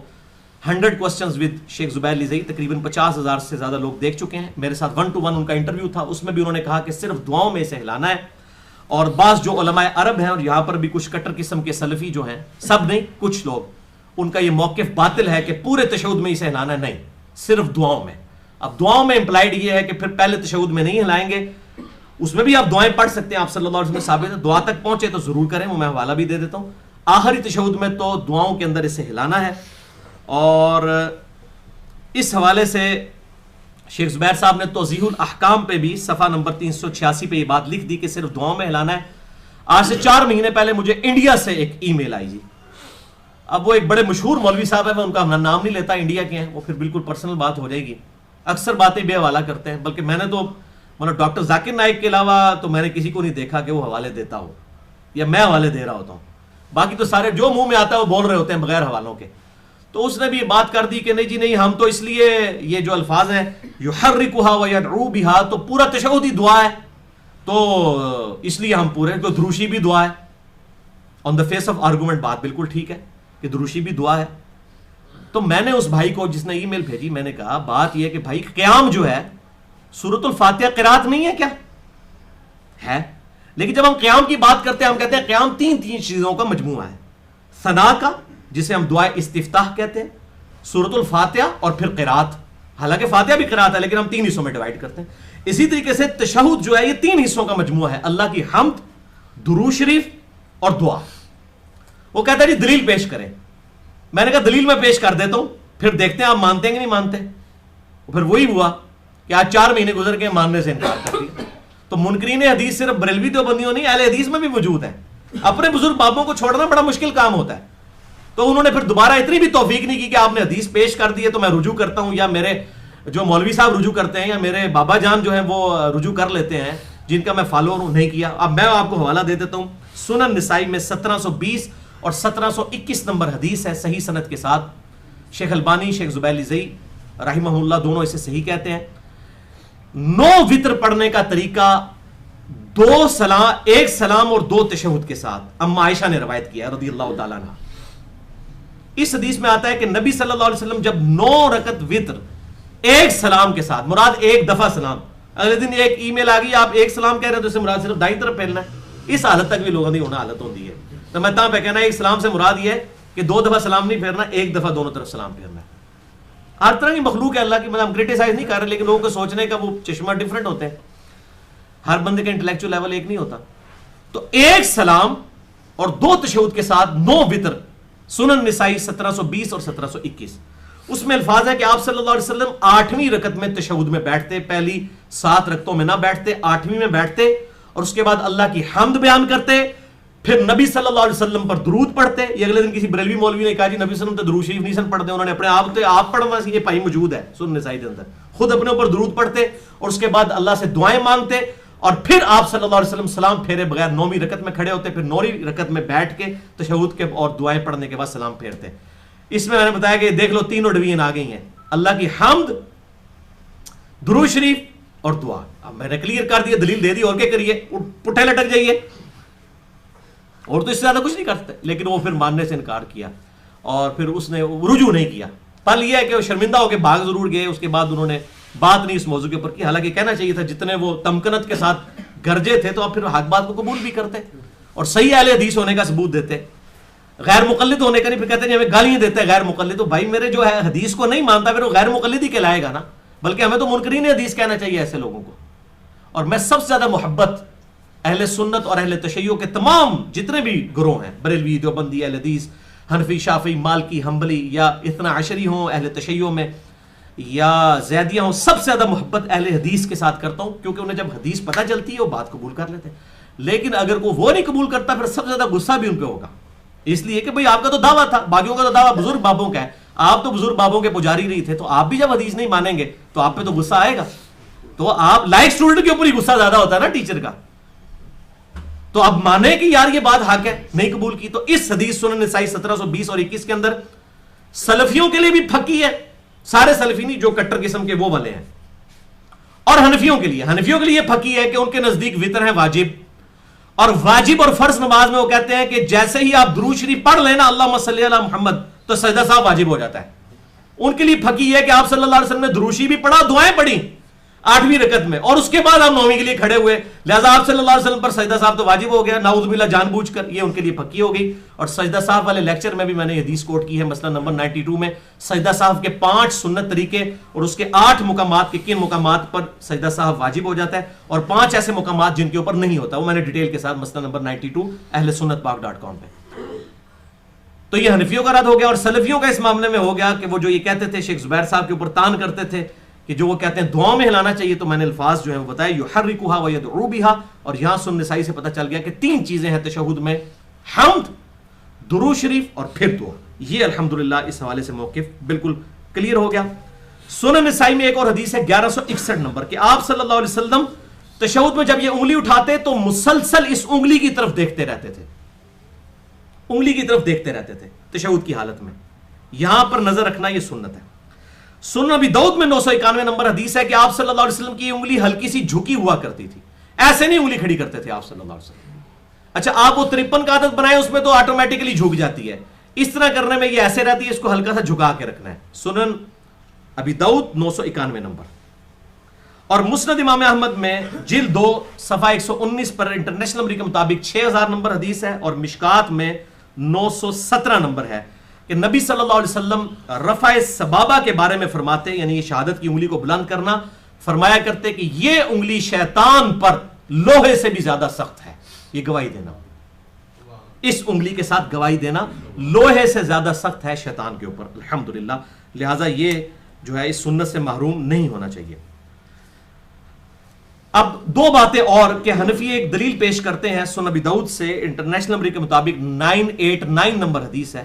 100 کوسچنز ود شیخ زبیر علی زئی، تقریباً 50,000 سے زیادہ لوگ دیکھ چکے ہیں. میرے ساتھ 1 to 1 ان کا انٹرویو تھا، اس میں بھی انہوں نے کہا کہ صرف دعاؤں میں اسے ہلانا ہے. اور بعض جو علماء عرب ہیں اور یہاں پر بھی کچھ کٹر قسم کے سلفی جو ہیں، سب نہیں کچھ لوگ، ان کا یہ موقف باطل ہے کہ پورے تشہد میں اسے ہلانا ہے، نہیں، صرف دعاؤں میں. اب دعاؤں میں امپلائیڈ یہ ہے کہ پھر پہلے تشہد میں نہیں ہلائیں گے، اس میں بھی آپ دعائیں پڑھ سکتے ہیں. آپ صلی اللہ علیہ وسلم ثابت ہے، دعا تک پہنچے تو ضرور کریں، وہ میں حوالہ بھی دے دیتا ہوں. آخری تشہد میں تو دعاؤں کے اندر اسے ہلانا ہے. اور اس حوالے سے شیخ زبیر صاحب نے توضیح الاحکام پہ بھی صفحہ نمبر 386 پہ یہ بات لکھ دی کہ صرف دعاؤں میں ہلانا ہے. آج سے 4 مہینے پہلے مجھے انڈیا سے ایک ای میل آئی جی. اب وہ ایک بڑے مشہور مولوی صاحب ہیں، میں ان کا نام نہیں لیتا، انڈیا کے ہیں، وہ پھر بالکل پرسنل بات ہو جائے گی. اکثر باتیں بے حوالہ کرتے ہیں، بلکہ میں نے تو مطلب ڈاکٹر ذاکر نائک کے علاوہ تو میں نے کسی کو نہیں دیکھا کہ وہ حوالے دیتا ہو یا میں حوالے دے رہا ہوتا ہوں. باقی تو سارے جو منہ میں آتا ہے وہ بول رہے ہوتے ہیں بغیر حوالوں کے. تو اس نے بھی یہ بات کر دی کہ نہیں جی نہیں، ہم تو اس لیے یہ جو الفاظ ہیں یحرکھا و یدعو بہا، تو پورا تشہد ہی دعا ہے، تو اس لیے ہم پورے کو دروشی بھی دعا ہے. آن دا فیس آف آرگومنٹ بات بالکل ٹھیک ہے کہ دروشی بھی دعا ہے. تو میں نے اس بھائی کو جس نے ای میل بھیجی، میں نے کہا بات یہ کہ بھائی قیام جو ہے سورۃ الفاتحہ قرات نہیں ہے کیا؟ ہے، لیکن جب ہم قیام کی بات کرتے ہیں ہم کہتے ہیں قیام تین چیزوں کا مجموعہ ہے: ثنا کا، جسے ہم دعائے استفتاح کہتے ہیں، سورۃ الفاتحہ اور پھر قرات. حالانکہ فاتحہ بھی قرات ہے لیکن ہم 3 حصوں میں ڈیوائڈ کرتے ہیں. اسی طریقے سے تشہد جو ہے یہ 3 حصوں کا مجموعہ ہے: اللہ کی حمد، درود شریف اور دعا. وہ کہتا ہے جی دلیل پیش کریں. میں نے کہا دلیل میں پیش کر دیتا ہوں، پھر دیکھتے ہیں آپ مانتے ہیں کہ نہیں مانتے. پھر وہی ہوا کہ آج 4 مہینے گزر کے ماننے سے انکار کر دیا. تو منکرین حدیث صرف بریلوی دیوبندیوں نہیں، اہل حدیث میں بھی موجود ہیں. اپنے بزرگ بابوں کو چھوڑنا بڑا مشکل کام ہوتا ہے. تو انہوں نے پھر دوبارہ اتنی بھی توفیق نہیں کی کہ آپ نے حدیث پیش کر دی ہے تو میں رجوع کرتا ہوں، یا میرے جو مولوی صاحب رجوع کرتے ہیں یا میرے بابا جان جو ہیں وہ رجوع کر لیتے ہیں جن کا میں فالوور ہوں، نہیں کیا۔ اب میں آپ کو حوالہ دے دیتا ہوں، سنن نسائی میں 1720 اور 1721 نمبر حدیث ہے صحیح سند کے ساتھ۔ شیخ البانی، شیخ زبیر لزئی رحمہ اللہ دونوں اسے صحیح کہتے ہیں۔ 9 وطر پڑھنے کا طریقہ 2 سلام، 1 سلام اور 2 تشہد کے ساتھ اما عائشہ نے روایت کیا رضی اللہ تعالیٰ عنہ۔ اس حدیث میں آتا ہے کہ نبی صلی اللہ علیہ وسلم جب 9 رکعت وطر 1 سلام کے ساتھ، مراد 1 دفعہ سلام، اگلے دن ایک ای میل آ گئی آپ 1 سلام کہہ رہے ہیں تو اسے مراد صرف دائیں طرف پھیرنا ہے، اس حالت تک بھی لوگوں نے ہونا حالت ہوتی ہے۔ تو میں تاں پہ کہنا ہے 1 سلام سے مراد یہ ہے کہ 2 دفعہ سلام نہیں پھیرنا، 1 دفعہ دونوں طرف سلام پھیرنا ہے۔ ہر طرح کی مخلوق ہے اللہ کی، ہم کرٹیسائز نہیں کر رہے، لیکن لوگوں کو سوچنے کا وہ چشمہ ڈیفرنٹ ہوتے ہیں، ہر بندے کا انٹلیکچوئل لیول ایک نہیں ہوتا۔ تو 1 سلام اور 2 تشہد کے ساتھ 9 وطر، سنن نسائی 1720 اور 1721۔ اس میں الفاظ ہے کہ آپ صلی اللہ علیہ وسلم 8ویں رکعت میں تشہد میں بیٹھتے، پہلی 7 رکعتوں میں نہ بیٹھتے، 8ویں میں بیٹھتے اور اس کے بعد اللہ کی حمد بیان کرتے، پھر نبی صلی اللہ علیہ وسلم پر درود پڑھتے۔ یہ اگلے دن کسی بریلوی مولوی نے کہا جی نبی صلی اللہ علیہ وسلم تو درود شریف نہیں سن پڑھتے، انہوں نے اپنے آپ پڑھنا سی، یہ پائی موجود ہے سنن نسائی کے اندر، خود اپنے اوپر درود پڑھتے اور اس کے بعد اللہ سے دعائیں مانگتے، اور پھر آپ صلی اللہ علیہ وسلم سلام پھیرے بغیر 9ویں رکعت میں کھڑے ہوتے، پھر 9ویں رکعت میں بیٹھ کے تشہد کے اور دعائیں پڑھنے کے بعد سلام پھیرتے۔ اس میں نے بتایا کہ دیکھ لو تینوں ڈویژن آ گئی ہیں، اللہ کی حمد، درود شریف اور دعا۔ اب میں نے کلیئر کر دیا، دلیل دے دی، اور کیا کریے، پٹھے لٹک جائیے، اور تو اس سے زیادہ کچھ نہیں کر سکتے۔ لیکن وہ پھر ماننے سے انکار کیا اور پھر اس نے رجوع نہیں کیا۔ پل یہ ہے کہ وہ شرمندہ ہو کے بھاگ ضرور گئے، اس کے بعد انہوں نے بات نہیں اس موضوع کے اوپر کی، حالانکہ کہنا چاہیے تھا، جتنے وہ تمکنت کے ساتھ گرجے تھے تو اب پھر حق بات کو قبول بھی کرتے اور صحیح اہل حدیث ہونے کا ثبوت دیتے، غیر مقلد ہونے کا نہیں۔ پھر کہتے ہیں ہمیں گالیاں دیتے ہیں غیر مقلد، تو بھائی میرے جو ہے حدیث کو نہیں مانتا پھر وہ غیر مقلد ہی کہلائے گا نا، بلکہ ہمیں تو منکرین حدیث کہنا چاہیے ایسے لوگوں کو۔ اور میں سب سے زیادہ محبت اہل سنت اور اہل تشیع کے تمام جتنے بھی گروہ ہیں، بریلوی، دیوبندی، اہل حدیث، حنفی، شافعی، مالکی، حنبلی، یا اثنا عشری ہوں اہل تشیع میں یا زیدیہ ہوں، سب سے زیادہ محبت اہل حدیث کے ساتھ کرتا ہوں، کیونکہ انہیں جب حدیث پتہ چلتی ہے وہ بات قبول کر لیتے ہیں۔ لیکن اگر کوئی وہ نہیں قبول کرتا پھر سب سے زیادہ غصہ بھی ان پہ ہوگا، اس لیے کہ بھئی آپ کا تو دعویٰ تھا، باقیوں کا تو دعویٰ بزرگ بابوں کا ہے، آپ تو بزرگ بابوں کے پجاری نہیں تھے، تو آپ بھی جب حدیث نہیں مانیں گے تو آپ پہ تو غصہ آئے گا۔ تو آپ لائک اسٹوڈنٹ کے اوپر ہی غصہ زیادہ ہوتا ہے نا ٹیچر کا، تو اب مانے کہ یار یہ بات حق ہے، نہیں قبول کی۔ تو اس حدیث سنن نسائی 1720 اور 21 کے اندر سلفیوں کے لیے بھی پھکی ہے، سارے سلفی نہیں جو کٹر قسم کے وہ والے ہیں، اور حنفیوں کے لیے پھکی ہے کہ ان کے نزدیک وطر ہے واجب، اور واجب اور فرض نماز میں وہ کہتے ہیں کہ جیسے ہی آپ درود شریف پڑھ لینا اللہم صلی علی محمد تو سجدہ صاحب واجب ہو جاتا ہے۔ ان کے لیے پھکی ہے کہ آپ صلی اللہ علیہ وسلم نے درود شریف بھی پڑھا، دعائیں پڑھی 8ویں رکعت میں، اور اس کے بعد آپ 9ویں کے لیے کھڑے ہوئے، لہٰذا آپ صلی اللہ علیہ وسلم پر سجدہ صاحب تو واجب ہو گیا، نعوذ باللہ جان بوجھ کر، یہ ان کے لیے پکی ہو گئی۔ اور سجدہ صاحب والے لیکچر میں بھی میں نے حدیث کوٹ کی ہے، مسئلہ نمبر 92 میں، سجدہ صاحب کے 5 سنت طریقے اور اس کے 8 مقامات کے کن مقامات پر سجدہ صاحب واجب ہو جاتا ہے، اور 5 ایسے مقامات جن کے اوپر نہیں ہوتا، وہ میں نے ڈیٹیل کے ساتھ مسئلہ نمبر 92 اہل سنت پاک.com پہ۔ تو یہ حنفیوں کا رد ہو گیا، اور سلفیوں کا اس معاملے میں ہو گیا کہ وہ جو یہ کہتے تھے، شیخ زبیر صاحب کے اوپر تان کرتے تھے کہ جو وہ کہتے ہیں دعاؤں میں ہلانا چاہیے، تو میں نے الفاظ جو ہیں وہ بتائے، یحرکھا ویدعو بھا، اور یہاں سنن نسائی سے پتہ چل گیا کہ 3 چیزیں ہیں تشہد میں، حمد، درود شریف اور پھر دعا۔ یہ الحمدللہ اس حوالے سے موقف بالکل کلیئر ہو گیا۔ سنن نسائی میں ایک اور حدیث ہے 1161 نمبر کہ آپ صلی اللہ علیہ وسلم تشہد میں جب یہ انگلی اٹھاتے تو مسلسل اس انگلی کی طرف دیکھتے رہتے تھے، انگلی کی طرف دیکھتے رہتے تھے تشہد کی حالت میں، یہاں پر نظر رکھنا یہ سنت ہے۔ سنن ابی داؤد میں 991 نمبر حدیث ہے کہ آپ صلی اللہ علیہ وسلم کی انگلی ہلکی سی جھکی ہوا کرتی تھی، ایسے نہیں انگلی کھڑی کرتے تھے آپ صلی اللہ علیہ وسلم۔ اچھا آپ وہ 53 کا عادت بنائیں، اس میں تو آٹومیٹکلی جھک جاتی ہے، اس طرح کرنے میں یہ ایسے رہتی ہے، اس کو ہلکا سا جھکا کے رکھنا ہے۔ سنن ابی داؤد 991 نمبر، اور مسند امام احمد میں جلد 2 صفحہ 119 پر انٹرنیشنل نمبر کے مطابق 6000 نمبر حدیث ہے، اور مشکات میں 917 نمبر ہے کہ نبی صلی اللہ علیہ وسلم رفع سبابہ کے بارے میں فرماتے، یعنی یہ شہادت کی انگلی کو بلند کرنا، فرمایا کرتے کہ یہ انگلی شیطان پر لوہے سے بھی زیادہ سخت ہے۔ یہ گواہی دینا، اس انگلی کے ساتھ گواہی دینا لوہے سے زیادہ سخت ہے شیطان کے اوپر، الحمدللہ۔ لہٰذا یہ جو ہے اس سنت سے محروم نہیں ہونا چاہیے۔ اب 2 باتیں اور کہ حنفی ایک دلیل پیش کرتے ہیں سنن ابی داؤد سے، انٹرنیشنل نمبر کے مطابق 989 نمبر حدیث ہے،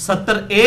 70A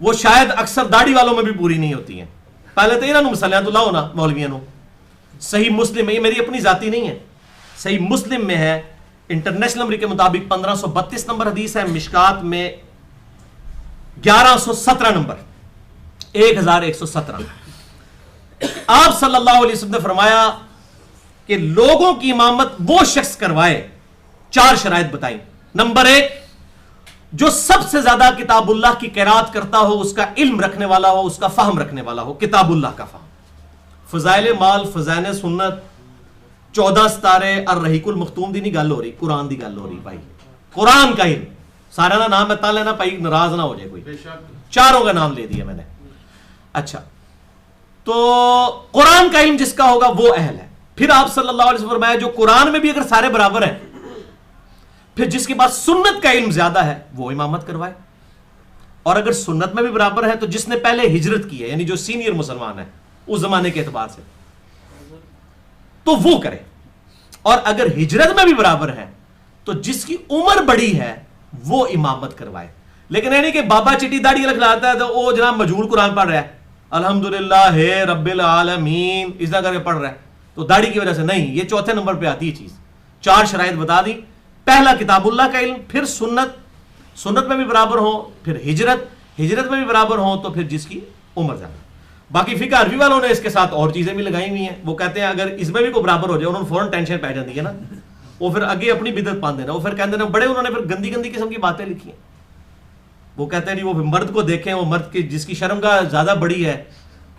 وہ شاید اکثر داڑھی والوں میں بھی پوری نہیں ہوتی ہیں. پہلے تو انہوں نے مسلیاں تو لاؤ نا مولویوں نو. صحیح مسلم میں، یہ میری اپنی ذاتی نہیں ہے، صحیح مسلم میں ہے، انٹرنیشنل نمبر کے مطابق 1532 نمبر حدیث ہے، مشکات میں 1117 نمبر، 1117. آپ صلی اللہ علیہ وسلم نے فرمایا کہ لوگوں کی امامت وہ شخص کروائے، 4 شرائط بتائی. نمبر 1، جو سب سے زیادہ کتاب اللہ کی قرات کرتا ہو، اس کا علم رکھنے والا ہو، اس کا فہم رکھنے والا ہو، کتاب اللہ کا فہم. فضائل مال، فضائل سنت، 14 ستارے، الرحیق المختوم دی نہیں گل ہو رہی، قرآن دی گل ہو رہی بھائی. قرآن کا علم، سارا نام بتا لینا بھائی، ناراض نہ ہو جائے کوئی. 4 کا نام لے دیا میں نے. اچھا، تو قرآن کا علم جس کا ہوگا وہ اہل ہے. پھر آپ صلی اللہ علیہ وسلم فرمایا جو قرآن میں بھی اگر سارے برابر ہیں، پھر جس کے پاس سنت کا علم زیادہ ہے وہ امامت کروائے. اور اگر سنت میں بھی برابر ہے تو جس نے پہلے ہجرت کی ہے، یعنی جو سینئر مسلمان ہے اس زمانے کے اعتبار سے، تو وہ کرے. اور اگر ہجرت میں بھی برابر ہے تو جس کی عمر بڑی ہے وہ امامت کروائے. لیکن یعنی کہ بابا چٹی داڑھی الگ لاتا ہے تو وہ جناب مجہول قرآن پڑھ رہا ہے، الحمدللہ ہے رب العالمین اس طرح کر کے پڑھ رہا ہے، تو داڑھی کی وجہ سے نہیں. یہ 4تھے نمبر پہ آتی ہے چیز. 4 شرائط بتا دی. پہلا کتاب اللہ کا علم، پھر سنت میں بھی برابر ہو، پھر ہجرت میں بھی برابر ہو، تو پھر جس کی عمر زیادہ. باقی فقہ عربی والوں نے اس کے ساتھ اور چیزیں بھی لگائی ہوئی ہیں. وہ کہتے ہیں اگر اس میں بھی کوئی برابر ہو جائے، انہوں نے فوراً ٹینشن پہ جاتی ہے نا، وہ پھر اگے اپنی بدعت پان دینا. وہ پھر کہتے ہیں بڑے انہوں نے پھر گندی گندی قسم کی باتیں لکھی ہیں. وہ کہتے ہیں نہیں، وہ مرد کو دیکھیں، وہ مرد کی جس کی شرمگاہ زیادہ بڑی ہے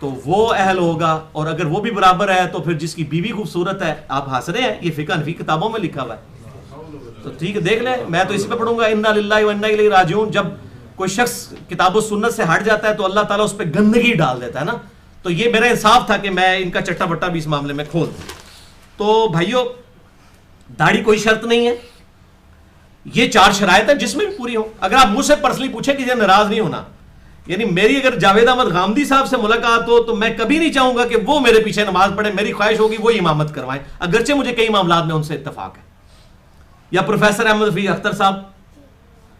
تو وہ اہل ہوگا، اور اگر وہ بھی برابر ہے تو پھر جس کی بیوی خوبصورت ہے. آپ ہنس رہے ہیں، یہ فقہ حنفی کتابوں میں لکھا ہوا ہے. تو ٹھیک ہے، دیکھ لیں، میں تو اسی پہ پڑھوں گا انا للہ و انا الیہ راجعون. جب کوئی شخص کتاب و سنت سے ہٹ جاتا ہے تو اللہ تعالیٰ اس پہ گندگی ڈال دیتا ہے نا. تو یہ میرا انصاف تھا کہ میں ان کا چٹا بٹا بھی اس معاملے میں کھول دوں. تو بھائیو، داڑھی کوئی شرط نہیں ہے، یہ 4 شرائط ہیں جس میں بھی پوری ہو. اگر آپ مجھ سے پرسنلی پوچھیں کہ ناراض نہیں ہونا، یعنی میری اگر جاوید احمد غامدی صاحب سے ملاقات ہو تو میں کبھی نہیں چاہوں گا کہ وہ میرے پیچھے نماز پڑھیں. میری خواہش ہوگی وہ امامت کروائیں، اگرچہ مجھے کئی معاملات میں ان سے اتفاق ہے. یا پروفیسر احمد رفیع اختر صاحب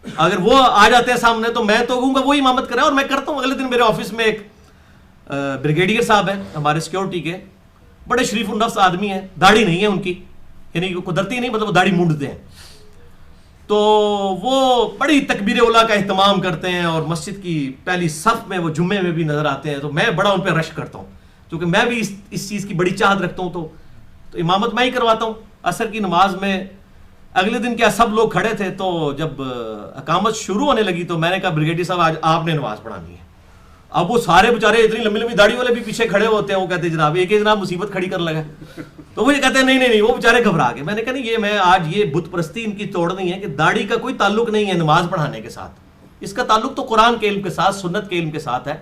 اگر وہ آ جاتے ہیں سامنے تو میں تو کہوں گا وہ امامت کرائے، اور میں کرتا ہوں. اگلے دن میرے آفس میں ایک بریگیڈیئر صاحب ہیں ہمارے سیکیورٹی کے، بڑے شریف النفس آدمی ہیں، داڑھی نہیں ہے ان کی، یعنی قدرتی نہیں، مطلب وہ داڑھی مونڈتے ہیں. تو وہ بڑی تکبیر اولیٰ کا اہتمام کرتے ہیں اور مسجد کی پہلی صف میں وہ جمعے میں بھی نظر آتے ہیں. تو میں بڑا ان پہ رش کرتا ہوں کیونکہ میں بھی اس چیز کی بڑی چاہت رکھتا ہوں. تو امامت میں ہی کرواتا ہوں. عصر کی نماز میں اگلے دن کیا سب لوگ کھڑے تھے، تو جب اقامت شروع ہونے لگی تو میں نے کہا بریگیڈیئر صاحب آج آپ نے نماز پڑھانی ہے. اب وہ سارے بیچارے اتنی لمبی لمبی داڑھی والے بھی پیچھے کھڑے ہوتے ہیں. وہ کہتے ہیں جناب ایک ہی جناب مصیبت کھڑی کر لگا. تو وہ یہ کہتے ہیں نہیں، وہ بیچارے گھبرا گئے. میں نے کہا نہیں، یہ میں آج یہ بت پرستی ان کی توڑنی ہے کہ داڑھی کا کوئی تعلق نہیں ہے نماز پڑھانے کے ساتھ. اس کا تعلق تو قرآن کے علم کے ساتھ، سنت کے علم کے ساتھ ہے.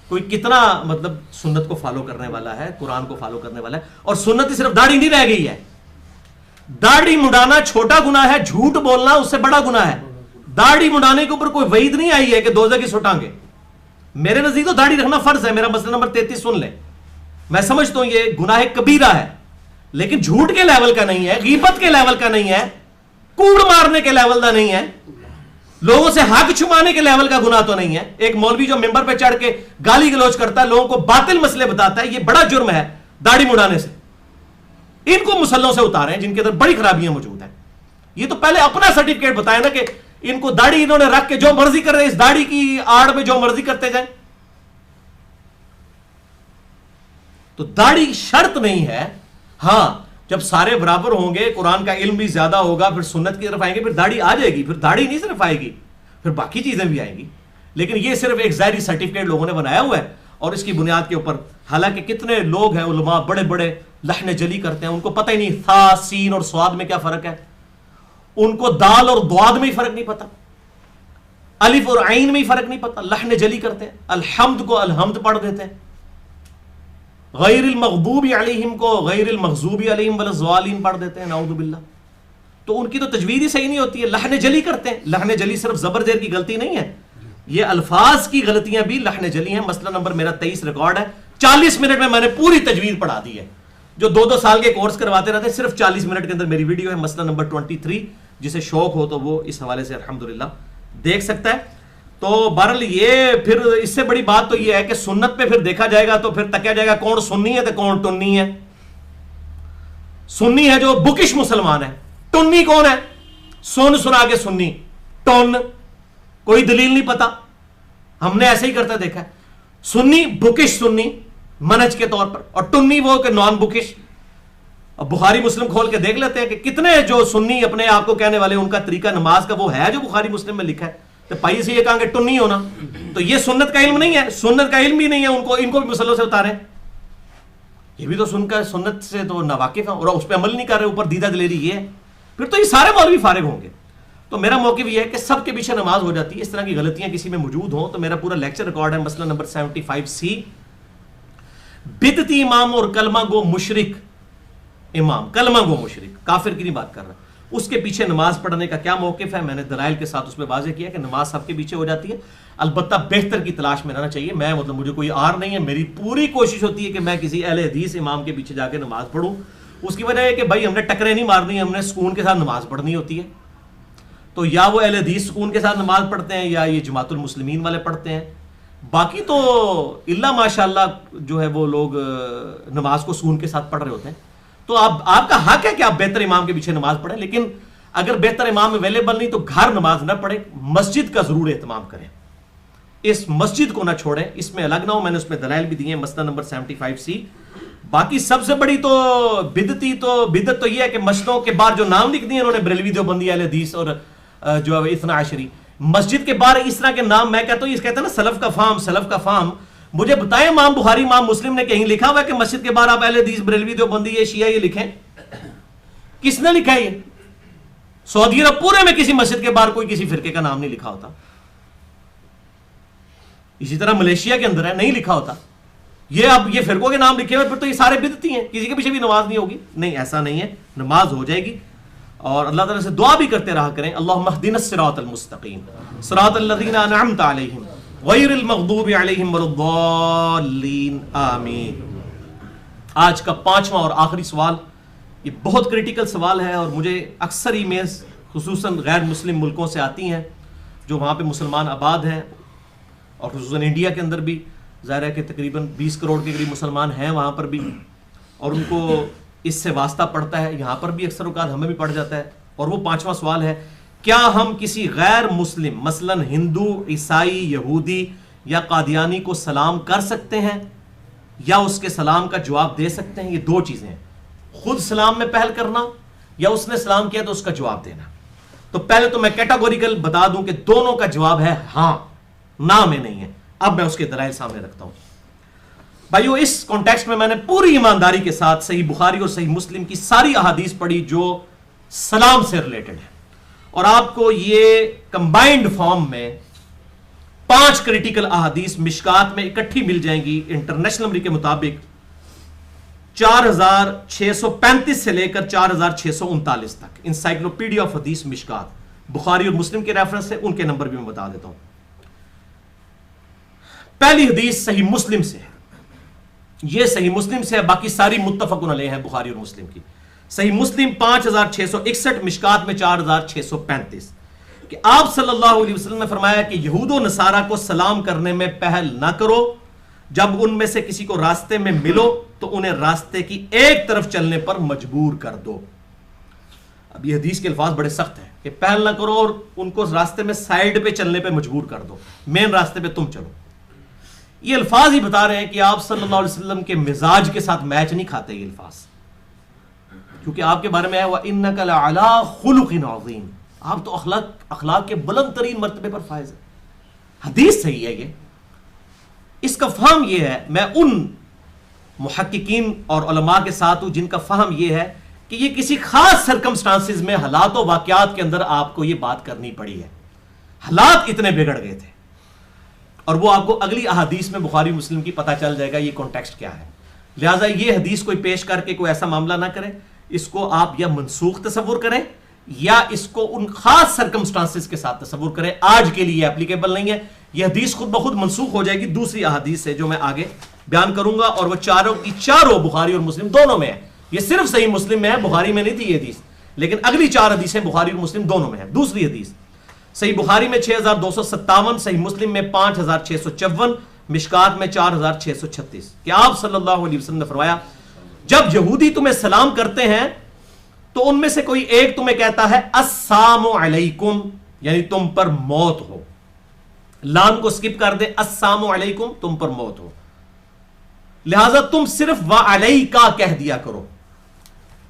کوئی کتنا مطلب سنت کو فالو کرنے والا ہے، قرآن کو فالو کرنے والا ہے. اور سنت ہی صرف داڑھی نہیں رہ گئی ہے. داڑھی مڈانا چھوٹا گناہ ہے، جھوٹ بولنا اس سے بڑا گناہ ہے. داڑھی مڈانے کے اوپر کوئی وعید نہیں آئی ہے کہ دوزخ کی سٹانگے. میرے نزدیک تو داڑھی رکھنا فرض ہے. میرا مسئلہ نمبر 33 سن لیں. میں سمجھتا ہوں یہ گناہ کبیرہ ہے، لیکن جھوٹ کے لیول کا نہیں ہے، غیبت کے لیول کا نہیں ہے، کوڑ مارنے کے لیول کا نہیں ہے، لوگوں سے حق چھپانے کے لیول کا گناہ تو نہیں ہے. ایک مولوی جو ممبر پہ چڑھ کے گالی گلوچ کرتا ہے، لوگوں کو باطل مسئلے بتاتا ہے، یہ بڑا جرم ہے داڑھی مڈانے سے. ان کو مسلوں سے اتاریں جن کے اندر بڑی خرابیاں موجود ہیں. یہ تو پہلے اپنا سرٹیفکیٹ بتائیں نا کہ ان کو داڑھی انہوں نے رکھ کے جو مرضی کر رہے، اس داڑھی کی آڑ میں جو مرضی کرتے جائیں. تو داڑھی شرط نہیں ہے. ہاں، جب سارے برابر ہوں گے، قرآن کا علم بھی زیادہ ہوگا، پھر سنت کی طرف آئیں گے، پھر داڑھی آ جائے گی. پھر داڑھی نہیں صرف آئے گی، پھر باقی چیزیں بھی آئیں گی. لیکن یہ صرف ایک ظاہری سرٹیفکیٹ لوگوں نے بنایا ہوا ہے، اور اس کی بنیاد کے اوپر حالانکہ کتنے لوگ ہیں علماء بڑے بڑے لحن جلی کرتے ہیں، ان کو پتہ ہی نہیں تھا سین اور سواد میں کیا فرق ہے. ان کو دال اور دواد میں ہی فرق نہیں پتا، الف اور عین میں ہی فرق نہیں پتا. لحن جلی کرتے ہیں، الحمد کو الحمد پڑھ دیتے ہیں، غیر المغضوب علیہم کو غیر المغضوب علیہم والضالین پڑھ دیتے ہیں، نعوذ باللہ. تو ان کی تو تجوید ہی صحیح نہیں ہوتی ہے، لحن جلی کرتے ہیں. لحن جلی صرف زبر زیر کی غلطی نہیں ہے، یہ الفاظ کی غلطیاں بھی لحن جلی ہیں. مسئلہ نمبر میرا 23 ریکارڈ ہے. 40 منٹ میں نے پوری تجوید پڑھا دی ہے. جو 2 سال کے کورس کرواتے رہتے ہیں، صرف 40 منٹ کے اندر میری ویڈیو ہے. مسئلہ نمبر 23، جسے شوق ہو تو وہ اس حوالے سے الحمدللہ دیکھ سکتا ہے. تو بہرحال یہ پھر اس سے بڑی بات تو یہ ہے کہ سنت پہ پھر دیکھا جائے گا تو پھر تکیا جائے گا کون سنی ہے تو کون ٹنی ہے. سنی ہے جو بکش مسلمان ہے, ٹنی کون ہے؟ سن سنا کے سنی, ٹن کوئی دلیل نہیں پتا, ہم نے ایسے ہی کرتا دیکھا ہے. سنی بکش سنی منہج کے طور پر, اور ٹنی وہ کہ نان بکش. اب بخاری مسلم کھول کے دیکھ لیتے ہیں کہ کتنے جو سنی اپنے آپ کو کہنے والے ان کا طریقہ نماز کا وہ ہے جو بخاری مسلم میں لکھا ہے, تو پائی سے یہ کہا کہ ٹنی ہونا, تو یہ سنت کا علم نہیں ہے, سنت کا علم بھی نہیں ہے ان کو بھی مسلوں سے اتاریں. یہ بھی تو سنت سے تو ناواقف ہیں اور اس پہ عمل نہیں کر رہے, اوپر دیدہ دلیری یہ ہے, پھر تو یہ سارے مولوی فارغ ہوں گے. تو میرا موقف یہ ہے کہ سب کے پیچھے نماز ہو جاتی ہے. اس طرح کی غلطیاں کسی میں موجود ہوں تو میرا پورا لیکچر ریکارڈ ہے, مسئلہ نمبر 75C, بدعتی امام اور کلمہ گو مشرک امام, کلمہ گو مشرک, کافر کی نہیں بات کر رہا, اس کے پیچھے نماز پڑھنے کا کیا موقف ہے. میں نے دلائل کے ساتھ اس پہ واضح کیا کہ نماز سب کے پیچھے ہو جاتی ہے, البتہ بہتر کی تلاش میں رہنا چاہیے. میں مجھے کوئی آر نہیں ہے, میری پوری کوشش ہوتی ہے کہ میں کسی اہل حدیث امام کے پیچھے جا کے نماز پڑھوں. اس کی وجہ ہے کہ بھائی ہم نے ٹکریں نہیں مارنی, ہم نے سکون کے ساتھ نماز پڑھنی ہوتی ہے. تو یا وہ اہل حدیث سکون کے ساتھ نماز پڑھتے ہیں یا یہ جماعت المسلمین والے پڑھتے ہیں. باقی تو اللہ ماشاءاللہ جو ہے وہ لوگ نماز کو سکون کے ساتھ پڑھ رہے ہوتے ہیں. تو آپ کا حق ہے کہ آپ بہتر امام کے پیچھے نماز پڑھیں, لیکن اگر بہتر امام اویلیبل نہیں تو گھر نماز نہ پڑھیں, مسجد کا ضرور اہتمام کریں, اس مسجد کو نہ چھوڑیں, اس میں الگ نہ ہو. میں نے اس میں دلائل بھی دیے ہیں, مسئلہ نمبر 75C. باقی سب سے بڑی تو بدعت تو یہ ہے کہ مسجدوں کے باہر جو نام لکھ دیے انہوں نے بریلوی دیوبندی اہل حدیث اور جو اثنا عشری, مسجد کے باہر اس طرح کے نام, میں کہتا ہوں, یہ کہتے ہیں نا سلف کا فہم. مجھے بتائیں امام بخاری امام مسلم نے کہیں لکھا ہوا ہے کہ مسجد کے باہر آپ اہل حدیث بریلوی دیوبندی یہ شیعہ یہ لکھیں؟ کس نے لکھا ہے یہ؟ سعودی عرب پورے میں کسی مسجد کے باہر کوئی کسی فرقے کا نام نہیں لکھا ہوتا. اسی طرح ملیشیا کے اندر ہے, نہیں لکھا ہوتا. یہ اب یہ فرقوں کے نام لکھے ہوئے پھر تو یہ سارے بدعتی ہیں, کسی کے پیچھے بھی نماز نہیں ہوگی. نہیں, ایسا نہیں ہے, نماز ہو جائے گی. اور اللہ تعالیٰ سے دعا بھی کرتے رہا کریں, اللہم اہدنا الصراط المستقیم صراط الذین انعمت علیہم غیر المغضوب علیہم ولا الضالین آمین. آج کا 5واں اور آخری سوال, یہ بہت کریٹیکل سوال ہے اور مجھے اکثر ای میلز خصوصاً غیر مسلم ملکوں سے آتی ہیں جو وہاں پہ مسلمان آباد ہیں, اور خصوصاً انڈیا کے اندر بھی ظاہر ہے کہ تقریباً 20 کروڑ کے قریب مسلمان ہیں وہاں پر بھی, اور ان کو اس سے واسطہ پڑتا ہے. یہاں پر بھی اکثر اوقات ہمیں بھی پڑ جاتا ہے. اور وہ 5واں سوال ہے, کیا ہم کسی غیر مسلم مثلاً ہندو, عیسائی, یہودی یا قادیانی کو سلام کر سکتے ہیں یا اس کے سلام کا جواب دے سکتے ہیں؟ یہ دو چیزیں ہیں, خود سلام میں پہل کرنا یا اس نے سلام کیا تو اس کا جواب دینا. تو پہلے تو میں کیٹاگوریکل بتا دوں کہ دونوں کا جواب ہے ہاں, نہ میں نہیں ہے. اب میں اس کے دلائل سامنے رکھتا ہوں. بھائیو, اس کانٹیکسٹ میں نے پوری ایمانداری کے ساتھ صحیح بخاری اور صحیح مسلم کی ساری احادیث پڑھی جو سلام سے ریلیٹڈ ہے, اور آپ کو یہ کمبائنڈ فارم میں 5 کریٹیکل احادیث مشکات میں اکٹھی مل جائیں گی. انٹرنیشنل نمبر کے مطابق 4635 سے لے کر 4639 تک. انسائکلوپیڈیا آف حدیث مشکات, بخاری اور مسلم کے ریفرنس سے, ان کے نمبر بھی میں بتا دیتا ہوں. پہلی حدیث صحیح مسلم سے ہے, یہ صحیح مسلم سے ہے, باقی ساری متفقن علیہ ہیں بخاری اور مسلم کی. صحیح مسلم 5661, مشکات میں 4635, کہ آپ صلی اللہ علیہ وسلم نے فرمایا کہ یہود و نصارہ کو سلام کرنے میں پہل نہ کرو, جب ان میں سے کسی کو راستے میں ملو تو انہیں راستے کی ایک طرف چلنے پر مجبور کر دو. اب یہ حدیث کے الفاظ بڑے سخت ہیں کہ پہل نہ کرو اور ان کو راستے میں سائیڈ پہ چلنے پہ مجبور کر دو, مین راستے پہ تم چلو. یہ الفاظ ہی بتا رہے ہیں کہ آپ صلی اللہ علیہ وسلم کے مزاج کے ساتھ میچ نہیں کھاتے یہ الفاظ, کیونکہ آپ کے بارے میں ہے وَإِنَّكَ لَعَلَىٰ خُلُقٍ عَظِيمٍ, آپ تو اخلاق کے بلند ترین مرتبے پر فائز ہیں. حدیث صحیح ہے یہ. اس کا فہم یہ ہے, میں ان محققین اور علماء کے ساتھ ہوں جن کا فہم یہ ہے کہ یہ کسی خاص سرکمسٹانسز میں حالات و واقعات کے اندر آپ کو یہ بات کرنی پڑی ہے. حالات اتنے بگڑ گئے تھے, اور وہ آپ کو اگلی احادیث میں بخاری مسلم کی پتہ چل جائے گا یہ کانٹیکسٹ کیا ہے. لہٰذا یہ حدیث کوئی پیش کر کے کوئی ایسا معاملہ نہ کریں, اس کو آپ یا منسوخ تصور کریں یا اس کو ان خاص سرکمسٹانسز کے ساتھ تصور کریں. آج کے لیے اپلیکیبل نہیں ہے. یہ حدیث خود بخود منسوخ ہو جائے گی دوسری احادیث سے جو میں آگے بیان کروں گا, اور وہ چاروں کی چاروں بخاری اور مسلم دونوں میں ہے. یہ صرف صحیح مسلم میں ہے, بخاری میں نہیں تھی یہ حدیث, لیکن اگلی 4 حدیثیں بخاری اور مسلم دونوں میں ہیں. دوسری حدیث صحیح بخاری میں 6257، صحیح مسلم میں 5654، مشکات میں 4636 کہ آپ صلی اللہ علیہ وسلم نے فرمایا جب یہودی تمہیں سلام کرتے ہیں تو ان میں سے کوئی ایک تمہیں کہتا ہے السلام علیکم، یعنی تم پر موت ہو، لام کو سکپ کر دیں، السلام علیکم تم پر موت ہو، لہذا تم صرف وعلیکا کہہ دیا کرو۔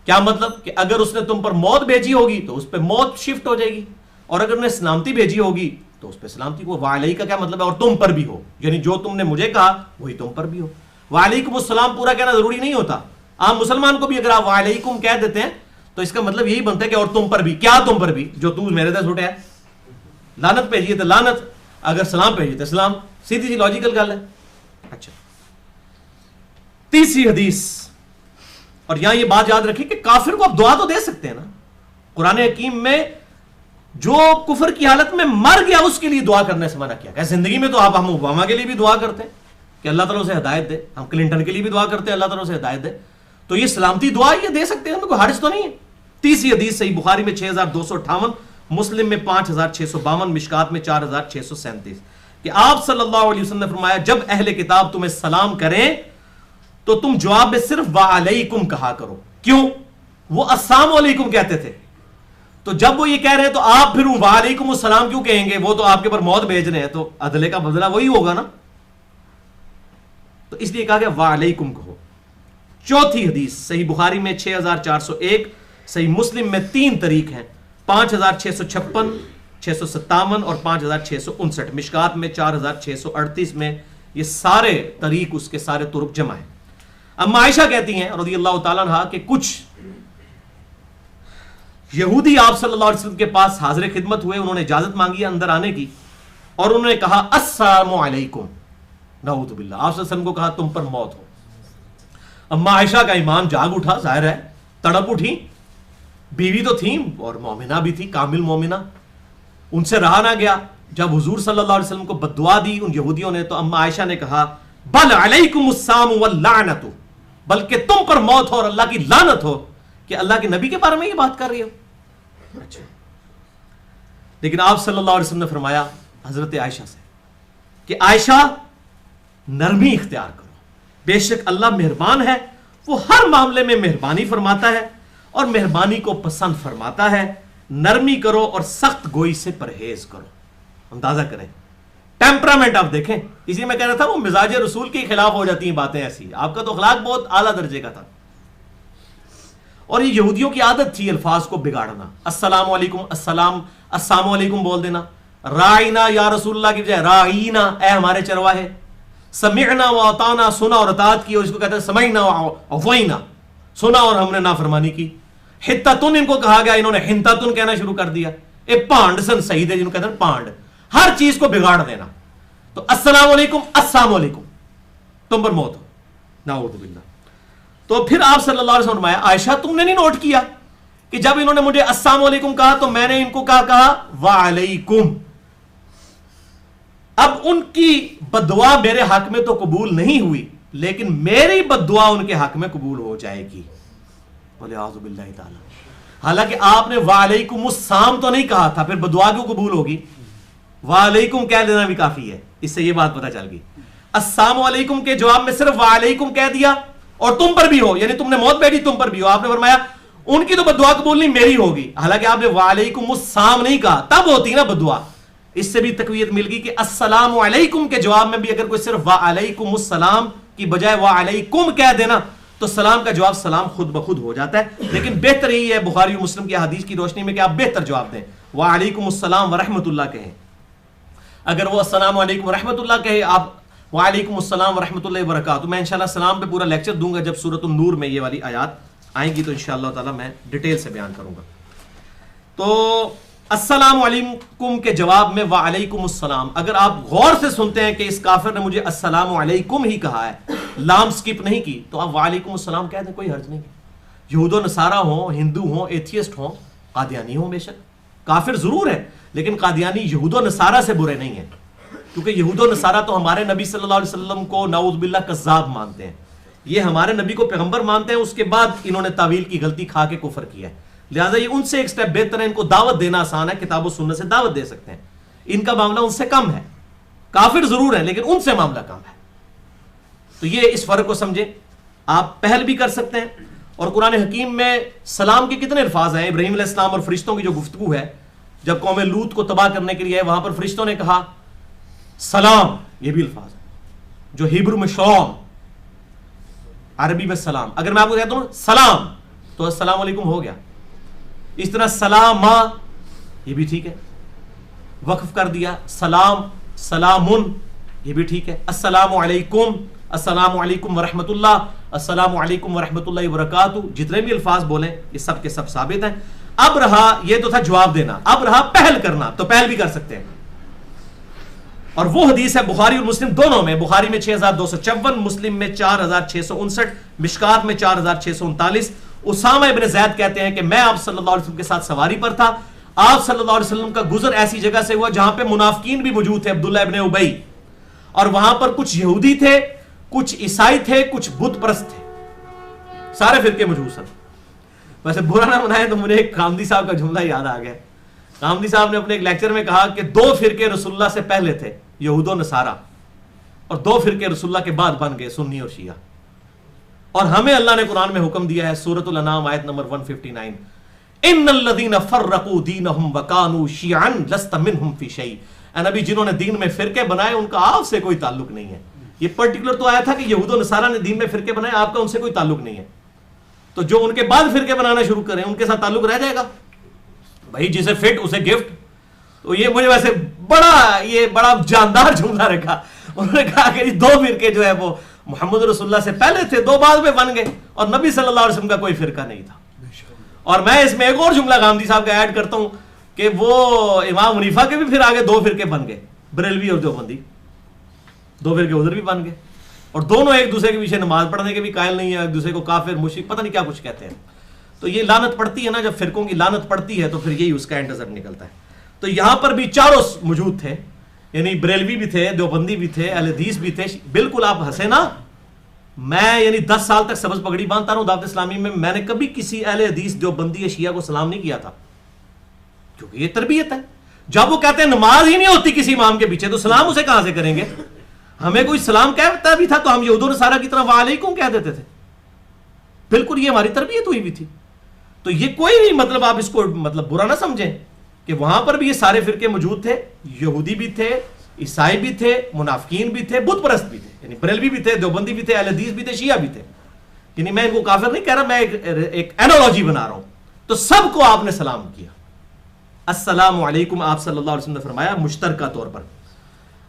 کیا مطلب کہ اگر اس نے تم پر موت بھیجی ہوگی تو اس پہ موت شفٹ ہو جائے گی، اور اگر نے سلامتی بھیجی ہوگی تو اس پہ سلامتی کو۔ وعلیکا کیا مطلب ہے؟ اور تم پر بھی ہو، یعنی جو تم نے مجھے کہا وہی تم پر بھی ہو۔ وعلیکم السلام پورا کہنا ضروری نہیں ہوتا، عام مسلمان کو بھی اگر آپ وعلیکم کہہ دیتے ہیں تو اس کا مطلب یہی بنتا ہے کہ اور تم پر بھی۔ کیا تم پر بھی؟ جو تو میرے دس اٹھے ہے، لعنت بھیجیے تو لعنت، اگر سلام بھیجیے تو سلام، سیدھی سی لاجیکل گل ہے۔ اچھا، تیسری حدیث، اور یہاں یہ بات یاد رکھیں کہ کافر کو آپ دعا تو دے سکتے ہیں نا، قرآن حکیم میں جو کفر کی حالت میں مر گیا اس کے لیے دعا کرنے سے منع کیا کہ زندگی میں تو آپ ہم اوباما کے لیے بھی دعا کرتے ہیں کہ اللہ تعالیٰ سے ہدایت دے، ہم کلنٹن کے لیے بھی دعا کرتے ہیں اللہ تعالیٰ سے ہدایت دے، تو یہ سلامتی دعا یہ دے سکتے ہیں، کوئی حرج تو نہیں ہے۔ تیسری حدیث صحیح بخاری میں 6258، مسلم میں 5652، مشکات میں 4637 کہ آپ صلی اللہ علیہ وسلم نے فرمایا جب اہل کتاب تمہیں سلام کریں تو تم جواب میں صرف وعلیکم کہا کرو۔ کیوں؟ وہ السلام علیکم کہتے تھے، تو جب وہ یہ کہہ رہے ہیں تو آپ پھر وعلیکم السلام کیوں کہیں گے؟ وہ تو آپ کے پر موت بھیج رہے ہیں، تو عدلے کا بدلہ وہی ہوگا نا، تو اس لیے کہا گیا وعلیکم کہو۔ چوتھی حدیث صحیح بخاری میں 6401، صحیح مسلم میں 3 طریق ہیں، 5656، 657 اور 5659، مشکات میں 4638 میں، یہ سارے طریق اس کے سارے طرق جمع ہیں۔ اما عائشہ کہتی ہیں رضی اللہ تعالیٰ عنہ کہ کچھ یہودی آپ صلی اللہ علیہ وسلم کے پاس حاضر خدمت ہوئے، انہوں نے اجازت مانگی اندر آنے کی، اور انہوں نے کہا السلام علیکم، نعوذ باللہ، آپ صلی اللہ علیہ وسلم کو کہا تم پر موت ہو۔ اما عائشہ کا ایمان جاگ اٹھا، ظاہر ہے تڑپ اٹھی، بیوی تو تھیں اور مومنہ بھی تھی، کامل مومنہ، ان سے رہا نہ گیا۔ جب حضور صلی اللہ علیہ وسلم کو بددعا دی ان یہودیوں نے تو اما عائشہ نے کہا بل علیکم السلام واللعنت، بلکہ تم پر موت ہو اور اللہ کی لعنت ہو، کہ اللہ کے نبی کے بارے میں یہ بات کر رہی ہو۔ اچھا، لیکن آپ صلی اللہ علیہ وسلم نے فرمایا حضرت عائشہ سے کہ عائشہ نرمی اختیار کرو، بے شک اللہ مہربان ہے، وہ ہر معاملے میں مہربانی فرماتا ہے اور مہربانی کو پسند فرماتا ہے، نرمی کرو اور سخت گوئی سے پرہیز کرو۔ اندازہ کریں ٹیمپرامنٹ، آپ دیکھیں، اسی میں کہہ رہا تھا وہ مزاج رسول کے خلاف ہو جاتی ہیں باتیں ایسی، آپ کا تو اخلاق بہت اعلیٰ درجے کا تھا، اور یہ یہودیوں کی عادت تھی الفاظ کو بگاڑنا، السلام علیکم، السلام علیکم بول دینا، رائنا یا رسول اللہ کی بجائے رائینا، اے ہمارے چرواہے، سمعنا و اطعنا، سنا اور اطاعت کی، اور اس کو کہتے ہیں سمعنا و عفینا، سنا اور ہم نے نافرمانی کی۔ حتتن ان کو کہا گیا، انہوں نے حنتتن کہنا شروع کر دیا، اے پانڈ سن سعید ہے جن کو کہتے ہیں پانڈ، ہر چیز کو بگاڑ دینا۔ تو السلام علیکم، السلام علیکم تم پر موت ہو، نعوذ باللہ۔ تو پھر آپ صلی اللہ علیہ وسلم فرمایا عائشہ تم نے نہیں نوٹ کیا کہ جب انہوں نے مجھے السلام علیکم کہا تو میں نے ان کو کہا وعلیکم۔ اب ان کی بددعا میرے حق میں تو قبول نہیں ہوئی، لیکن میری بددعا ان کے حق میں قبول ہو جائے گی، وَلِعَاذُ بِاللَّهِ تعالی۔ حالانکہ آپ نے وعلیکم السلام تو نہیں کہا تھا، پھر بددعا کیوں قبول ہوگی؟ وعلیکم کہہ لینا بھی کافی ہے، اس سے یہ بات پتہ چل گئی۔ السلام علیکم کے جواب میں صرف وعلیکم کہہ دیا، اور تم پر بھی ہو، یعنی تم نے موت بیٹھی تم پر بھی ہو، آپ نے فرمایا ان کی تو بددعا قبول نہیں، میری ہوگی۔ حالانکہ آپ نے وعلیکم السلام نہیں کہا، تب ہوتی نا بددعا۔ اس سے بھی تقویت مل گئی کہ السلام علیکم کے جواب میں بھی اگر کوئی صرف وعلیکم السلام کی بجائے وعلیکم کہہ دینا تو سلام کا جواب سلام خود بخود ہو جاتا ہے، لیکن بہتر یہی ہے بخاری و مسلم کی حدیث کی روشنی میں کہ آپ بہتر جواب دیں، وعلیکم السلام ورحمۃ اللہ کہیں۔ اگر وہ السلام علیکم ورحمۃ اللہ کہے، آپ وعلیکم السلام ورحمۃ اللہ وبرکاتہ۔ میں انشاءاللہ سلام پہ پورا لیکچر دوں گا جب سورۃ النور میں یہ والی آیات آئیں گی تو انشاءاللہ تعالی میں ڈیٹیل سے بیان کروں گا۔ تو السلام علیکم کے جواب میں وعلیکم السلام، اگر آپ غور سے سنتے ہیں کہ اس کافر نے مجھے السلام علیکم ہی کہا ہے، لام سکپ نہیں کی، تو آپ وعلیکم السلام کہہ دیں، کوئی حرج نہیں ہے۔ یہود و نصارہ ہوں، ہندو ہوں، ایتھیسٹ ہوں، قادیانی ہوں، بے شک کافر ضرور ہے، لیکن قادیانی یہود و نصارہ سے برے نہیں ہیں، کیونکہ یہود و نصارہ تو ہمارے نبی صلی اللہ علیہ وسلم کو نعوذ باللہ کذاب مانتے ہیں، یہ ہمارے نبی کو پیغمبر مانتے ہیں، اس کے بعد انہوں نے تعویل کی غلطی کھا کے کفر کیا ہے، لہٰذا یہ ان سے ایک سٹیپ بہتر ہے. ان کو دعوت دینا آسان ہے, کتاب و سنت سے دعوت دے سکتے ہیں. ان کا معاملہ ان سے کم ہے, کافر ضرور ہے لیکن ان سے معاملہ کم ہے. تو یہ اس فرق کو سمجھیں. آپ پہل بھی کر سکتے ہیں. اور قرآن حکیم میں سلام کے کتنے الفاظ ہیں. ابراہیم علیہ السلام اور فرشتوں کی جو گفتگو ہے جب قوم لوط کو تباہ کرنے کے لیے وہاں پر فرشتوں نے کہا سلام, یہ بھی الفاظ ہے جو ہیبرو میں شلوم, عربی میں سلام. اگر میں آپ کو کہتا ہوں سلام تو السلام علیکم ہو گیا. اس طرح سلام یہ بھی ٹھیک ہے, وقف کر دیا. سلام سلامن یہ بھی ٹھیک ہے. السلام علیکم, السلام علیکم ورحمۃ اللہ, السلام علیکم ورحمۃ اللہ وبرکاتہ. جتنے بھی الفاظ بولیں یہ سب کے سب ثابت ہیں. اب رہا, یہ تو تھا جواب دینا, اب رہا پہل کرنا. تو پہل بھی کر سکتے ہیں. اور وہ حدیث ہے بخاری اور مسلم دونوں میں, بخاری میں 6254, مسلم میں 4659, مشکات میں 4639. اسامہ ابن زید کہتے ہیں کہ میں آپ صلی اللہ علیہ وسلم کے ساتھ سواری پر تھا. آپ صلی اللہ علیہ وسلم کا گزر ایسی جگہ سے ہوا جہاں پہ منافقین بھی موجود تھے, عبداللہ ابن ابی, اور وہاں پر کچھ یہودی تھے, کچھ عیسائی تھے, کچھ بت پرست تھے, سارے فرقے موجود سن. ویسے برا نہ منائے تو مجھے ایک خامدی صاحب کا جملہ یاد آ گیا. خامدی صاحب نے اپنے ایک لیکچر میں کہا کہ 2 فرقے رسول اللہ سے پہلے تھے, یہود و نصارہ, اور 2 فرقے رسول اللہ کے بعد بن گئے, سنی اور شیعہ. اور ہمیں اللہ نے قرآن میں حکم دیا ہے, سورۃ الانعام آیت نمبر 159, ان الذین فرقوا دینہم وکانوا شیعا لست منہم فی شیء. اے نبی, جنہوں نے دین میں فرقے بنائے ان کا آپ سے کوئی تعلق نہیں ہے. یہ پرٹیکولر تو آیا تھا کہ یہود و نصارہ نے دین میں فرقے بنائے, آپ کا ان سے کوئی تعلق نہیں ہے. تو جو ان کے بعد فرقے بنانا شروع کریں ان کے ساتھ تعلق رہ جائے گا بھائی, جسے فٹ اسے گفٹ. تو یہ مجھے ویسے بڑا جاندار جملہ رکھا. انہوں نے کہا کہ 2 فرقے جو ہے وہ محمد رسول اللہ سے پہلے تھے, 2 بعد میں بن گئے, اور نبی صلی اللہ علیہ وسلم کا کوئی فرقہ نہیں تھا. اور میں اس میں ایک اور جملہ غامدی صاحب کا ایڈ کرتا ہوں کہ وہ امام حنیفہ کے بھی پھر آگے 2 فرقے بن گئے, بریلوی اور دیوبندی, 2 فرقے ادھر بھی بن گئے. اور دونوں ایک دوسرے کے پیچھے نماز پڑھنے کے بھی قائل نہیں ہے, ایک دوسرے کو کافر مشرک پتہ نہیں کیا کچھ کہتے ہیں. تو یہ لعنت پڑتی ہے نا, جب فرقوں کی لعنت پڑتی ہے تو پھر یہی اس کا اینڈ نظر نکلتا ہے. تو یہاں پر بھی چاروں موجود تھے, یعنی بریلوی بھی تھے, دیوبندی بھی تھے, اہل حدیث بھی تھے. بالکل آپ ہنسے نا, میں یعنی 10 سال تک سبز پگڑی باندھتا رہا ہوں دعوت اسلامی میں نے کبھی کسی اہل حدیث دیوبندی یا شیعہ کو سلام نہیں کیا تھا, کیونکہ یہ تربیت ہے. جب وہ کہتے ہیں نماز ہی نہیں ہوتی کسی امام کے پیچھے تو سلام اسے کہاں سے کریں گے. ہمیں کوئی سلام کہتا بھی تھا تو ہم یہود و نصارہ کی طرح وعلیکم کہہ دیتے تھے. بالکل یہ ہماری تربیت ہوئی بھی تھی. تو یہ کوئی بھی مطلب آپ اس کو مطلب برا نہ سمجھیں کہ وہاں پر بھی یہ سارے فرقے موجود تھے, یہودی بھی تھے, عیسائی بھی تھے, منافقین بھی تھے, بت پرست بھی تھے, یعنی بریلوی بھی تھے, دیوبندی بھی تھے, اہل حدیث بھی تھے, شیعہ بھی تھے. یعنی میں ان کو کافر نہیں کہہ رہا, میں ایک اینالوجی بنا رہا ہوں. تو سب کو آپ نے سلام کیا, السلام علیکم آپ صلی اللہ علیہ وسلم نے فرمایا مشترکہ طور پر.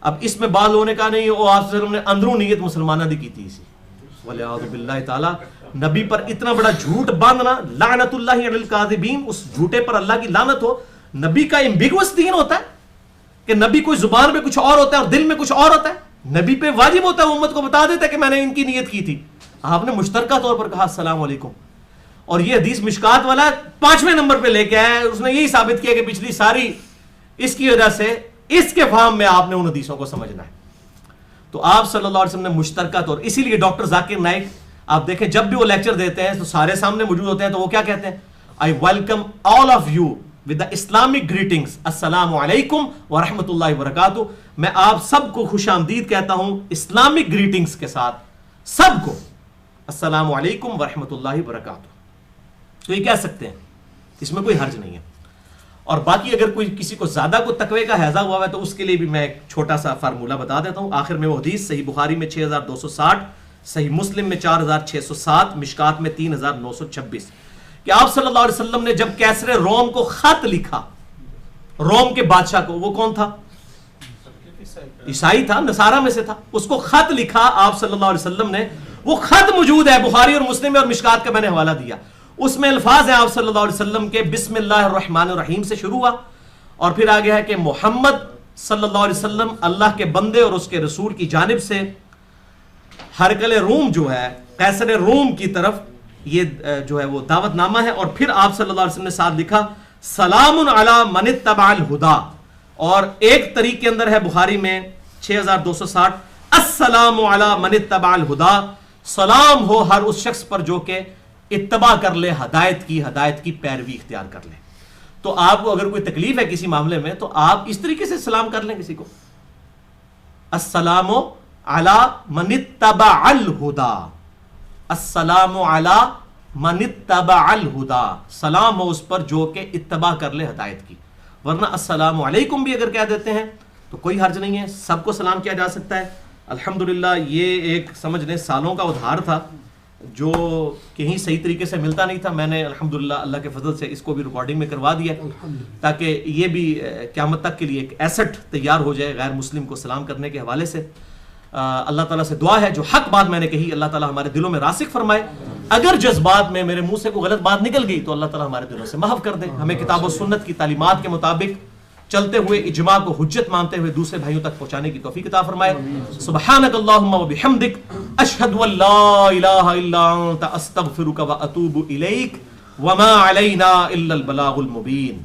اب اس میں بعض لوگوں نے کہا نہیں وہ آپ صلی اللہ علیہ وسلم نے اندرون نیت مسلمانہ دی کی تھی اسی, وَلِعَاذُ بِاللَّهِ تعالیٰ. نبی پر اتنا بڑا جھوٹ باندھنا, لعنت اللہ علی الکاذبین, اس جھوٹے پر اللہ کی لعنت ہو. نبی کا ایمبیگوس دین ہوتا ہے کہ نبی کوئی زبان پہ کچھ اور ہوتا ہے اور دل میں کچھ اور ہوتا ہے. نبی پہ واجب ہوتا ہے امت کو بتا دیتا ہے کہ میں نے ان کی نیت کی تھی. آپ نے مشترکہ طور پر کہا السلام علیکم. اور یہ حدیث مشکات والا 5ویں نمبر پہ لے کے آیا ہے, اس نے یہی ثابت کیا کہ پچھلی ساری اس کی وجہ سے اس کے فہم میں آپ نے ان حدیثوں کو سمجھنا ہے. تو آپ صلی اللہ علیہ وسلم نے مشترکہ طور, اسی لیے ڈاکٹر ذاکر نائک آپ دیکھیں جب بھی وہ لیکچر دیتے ہیں تو سارے سامنے موجود ہوتے ہیں, تو وہ کیا کہتے ہیں, I welcome all of you with the Islamic greetings, السلام علیکم ورحمۃ اللہ وبرکاتہ. میں آپ سب کو خوش آمدید کہتا ہوں اسلامک گریٹنگز کے ساتھ, سب کو السلام علیکم ورحمۃ اللہ وبرکاتہ. تو یہ کہہ سکتے ہیں, اس میں کوئی حرج نہیں ہے. اور باقی اگر کوئی کسی کو زیادہ کو تقوی کا حیضہ ہوا ہے تو اس کے لیے بھی میں ایک چھوٹا سا فارمولہ بتا دیتا ہوں. آخر میں وہ حدیث صحیح بخاری میں 6260, صحیح مسلم میں 4607, مشکات میں 3926, کہ آپ صلی اللہ علیہ وسلم نے جب کیسر روم کو خط لکھا, روم کے بادشاہ کو, وہ کون تھا, عیسائی تھا, نصارہ میں سے تھا, اس کو خط لکھا آپ صلی اللہ علیہ وسلم نے. وہ خط موجود ہے بخاری اور مسلم میں اور مشکات کا میں نے حوالہ دیا. اس میں الفاظ ہیں آپ صلی اللہ علیہ وسلم کے, بسم اللہ الرحمن الرحیم سے شروع ہوا, اور پھر آگے ہے کہ محمد صلی اللہ علیہ وسلم اللہ کے بندے اور اس کے رسول کی جانب سے ہرقل روم جو ہے قیصر روم کی طرف یہ جو ہے وہ دعوت نامہ ہے. اور پھر آپ صلی اللہ علیہ وسلم نے ساتھ لکھا سلام علی من اتبع الہدی, اور ایک طریق کے اندر ہے بخاری میں 6260, السلام علی من اتبع الہدی, سلام ہو ہر اس شخص پر جو کہ اتباع کر لے ہدایت کی پیروی اختیار کر لے. تو آپ کو اگر کوئی تکلیف ہے کسی معاملے میں تو آپ اس طریقے سے سلام کر لیں کسی کو, السلام علی من اتبع الہدا, السلام علی من اتبع الہدا, سلام ہو اس پر جو کہ اتباع کر لے ہدایت کی. ورنہ السلام علیکم بھی اگر کہہ دیتے ہیں تو کوئی حرج نہیں ہے, سب کو سلام کیا جا سکتا ہے. الحمدللہ یہ ایک سمجھ لیں سالوں کا ادھار تھا جو کہیں صحیح طریقے سے ملتا نہیں تھا. میں نے الحمدللہ اللہ کے فضل سے اس کو بھی ریکارڈنگ میں کروا دیا تاکہ یہ بھی قیامت تک کے لیے ایک ایسٹ تیار ہو جائے غیر مسلم کو سلام کرنے کے حوالے سے. اللہ تعالیٰ سے دعا ہے جو حق بات میں نے کہی اللہ تعالیٰ ہمارے دلوں میں راسخ فرمائے. اگر جذبات میں میرے منہ سے کوئی غلط بات نکل گئی تو اللہ تعالیٰ ہمارے دلوں سے محو کر دے. ہمیں کتاب و سنت کی تعلیمات کے مطابق چلتے ہوئے اجماع کو حجت مانتے ہوئے دوسرے بھائیوں تک پہنچانے کی توفیق عطا فرمائے. سبحانک اللہم و بحمدک اشہد ان لا الہ الا انت استغفرک و اتوب الیک وما علینا الا البلاغ المبین.